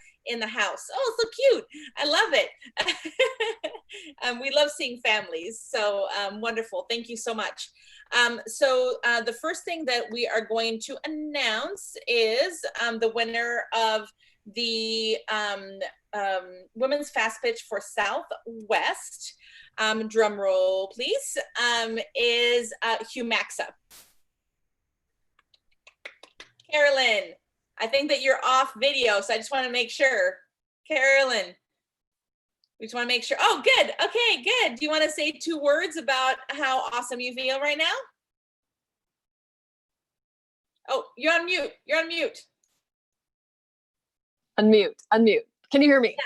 house. Oh, so cute. I love it. We love seeing families. So wonderful. Thank you so much. So the first thing that we are going to announce is the winner of the Women's Fast Pitch for Southwest, drum roll please, is Humaxa. Carolyn, I think that you're off video, so I just want to make sure. Carolyn, we just want to make sure. Oh, good. Okay, good. Do you want to say 2 words about how awesome you feel right now? Oh, you're on mute. You're on mute. Unmute. Can you hear me? Yeah.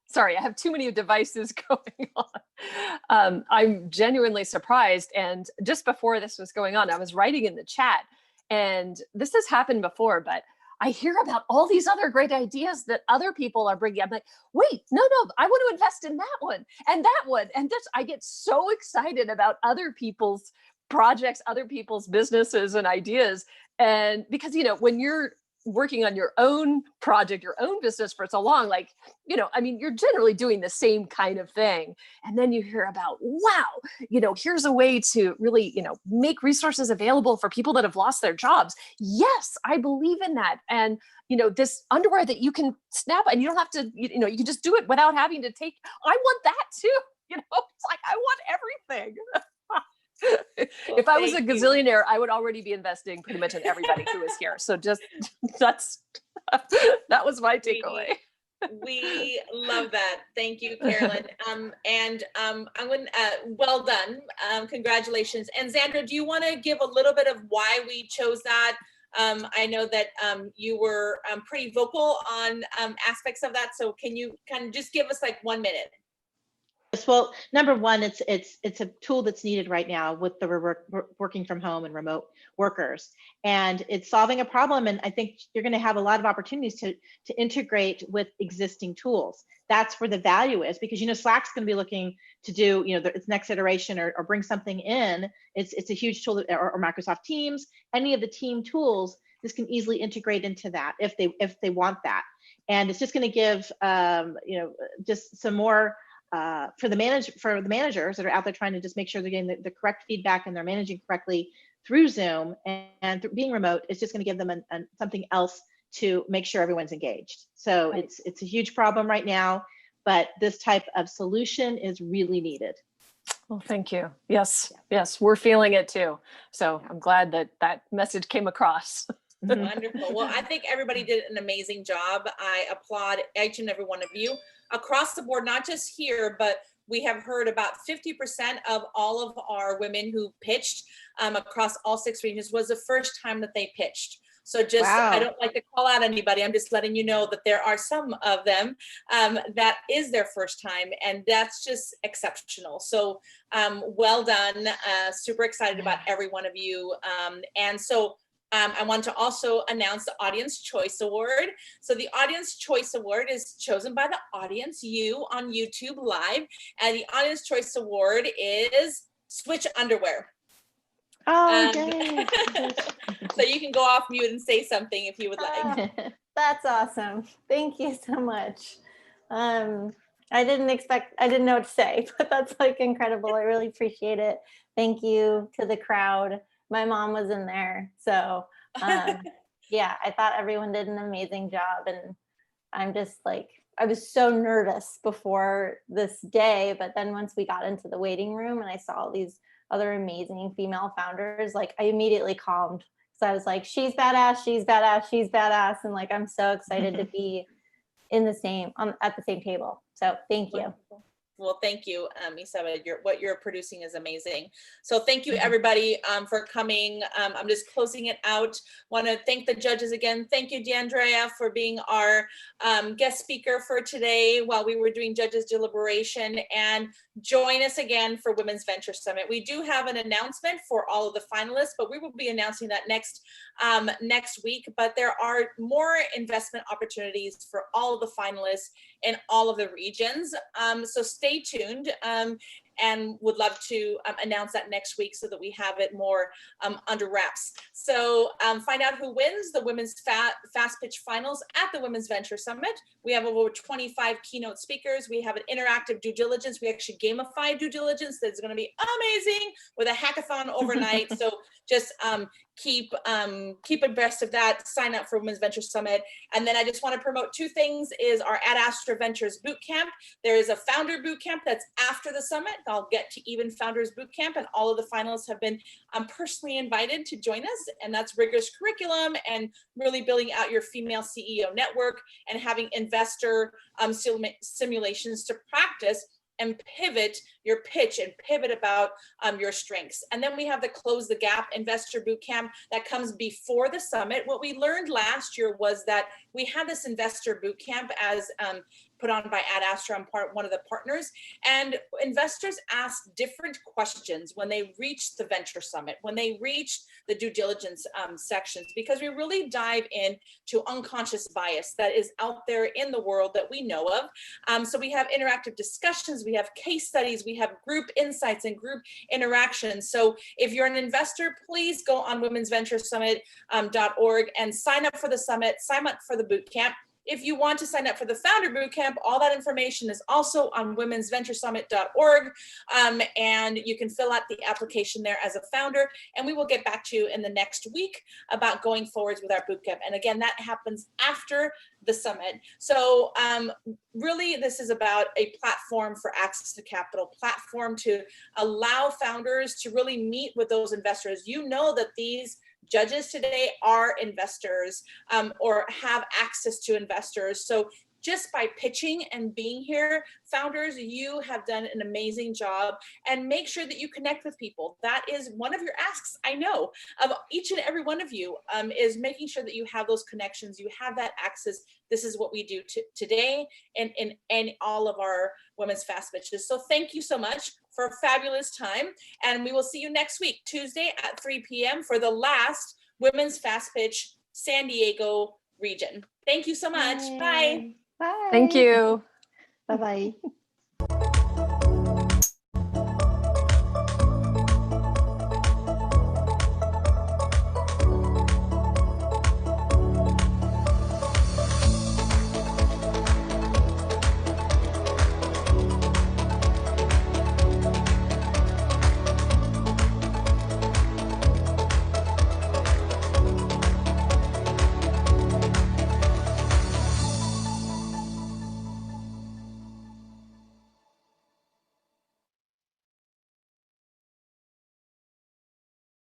Sorry, I have too many devices going on. I'm genuinely surprised. And just before this was going on, I was writing in the chat, and this has happened before, but I hear about all these other great ideas that other people are bringing. I'm like, wait, no, I want to invest in that one and that one. And this, I get so excited about other people's projects, other people's businesses and ideas. And because, you know, when you're working on your own project, your own business for so long, like, you know, I mean, you're generally doing the same kind of thing. And then you hear about, wow, you know, here's a way to really, you know, make resources available for people that have lost their jobs. Yes, I believe in that. And, you know, this underwear that you can snap and you don't have to, you know, you can just do it without having to take, I want that too. You know, it's like, I want everything. Well, if I was a gazillionaire, I would already be investing pretty much in everybody who is here. So just that was my takeaway. We love that. Thank you, Carolyn. I'm going well done. Congratulations. And Xandra, do you want to give a little bit of why we chose that? I know that you were pretty vocal on aspects of that. So can you kind of just give us like 1 minute? Well, number one, it's a tool that's needed right now with the working from home and remote workers, and it's solving a problem. And I think you're going to have a lot of opportunities to integrate with existing tools. That's where the value is, because, you know, Slack's going to be looking to do, you know, its next iteration or bring something in. It's a huge tool, or Microsoft Teams, any of the team tools. This can easily integrate into that if they want that, and it's just going to give you know, just some more. For the managers that are out there trying to just make sure they're getting the correct feedback and they're managing correctly through Zoom and being remote, it's just going to give them something else to make sure everyone's engaged. So Right. it's a huge problem right now, but this type of solution is really needed. Well, thank you. Yes, we're feeling it too. So I'm glad that message came across. Wonderful. Well, I think everybody did an amazing job. I applaud each and every one of you across the board, not just here, but we have heard about 50% of all of our women who pitched across all 6 regions was the first time that they pitched. So just, wow. I don't like to call out anybody. I'm just letting you know that there are some of them that is their first time, and that's just exceptional. So well done. Super excited about every one of you. And so I want to also announce the Audience Choice Award. So the Audience Choice Award is chosen by the audience, you on YouTube Live, and the Audience Choice Award is Swtch underwear. Oh, yay. So you can go off mute and say something if you would like. That's awesome. Thank you so much. I didn't know what to say, but that's like incredible. I really appreciate it. Thank you to the crowd. My mom was in there. So yeah, I thought everyone did an amazing job. And I'm just like, I was so nervous before this day, but then once we got into the waiting room and I saw all these other amazing female founders, like I immediately calmed. So I was like, she's badass, she's badass, she's badass. And like, I'm so excited to be in the same, at the same table. So thank you. Well, thank you, Isabel. What you're producing is amazing. So thank you, everybody, for coming. I'm just closing it out. Want to thank the judges again. Thank you, DeAndrea, for being our guest speaker for today while we were doing judges deliberation. And join us again for Women's Venture Summit. We do have an announcement for all of the finalists, but we will be announcing that next week. But there are more investment opportunities for all of the finalists in all of the regions. So stay tuned and would love to announce that next week so that we have it more under wraps. So find out who wins the Women's Fast Pitch Finals at the Women's Venture Summit. We have over 25 keynote speakers. We have an interactive due diligence. We actually gamify due diligence that's going to be amazing with a hackathon overnight. So just keep abreast of that. Sign up for Women's Venture Summit. And then I just want to promote two things is our Ad Astra Ventures Bootcamp. There is a founder bootcamp that's after the summit. I'll get to even founders bootcamp, and all of the finalists have been personally invited to join us. And that's rigorous curriculum and really building out your female CEO network and having investor simulations to practice and pivot your pitch and pivot about your strengths. And then we have the Close the Gap Investor Bootcamp that comes before the summit. What we learned last year was that we had this Investor Bootcamp as put on by Ad Astra. I'm one of the partners, and investors ask different questions when they reach the Venture Summit, when they reach the due diligence sections, because we really dive into unconscious bias that is out there in the world that we know of. So we have interactive discussions, we have case studies, we have group insights and group interactions. So if you're an investor, please go on womensventuresummit.org and sign up for the summit, sign up for the bootcamp. If you want to sign up for the Founder Bootcamp, all that information is also on womensventuresummit.org, and you can fill out the application there as a founder, and we will get back to you in the next week about going forwards with our bootcamp. And again, that happens after the summit. So really, this is about a platform for access to capital, platform to allow founders to really meet with those investors. You know that these judges today are investors or have access to investors. So just by pitching and being here, founders, you have done an amazing job, and make sure that you connect with people. That is one of your asks, I know, of each and every one of you, is making sure that you have those connections, you have that access. This is what we do today and all of our Women's Fast Pitches. So thank you so much for a fabulous time, and we will see you next week, Tuesday at 3 p.m. for the last Women's Fast Pitch San Diego region. Thank you so much. Bye. Bye. Thank you. Bye-bye.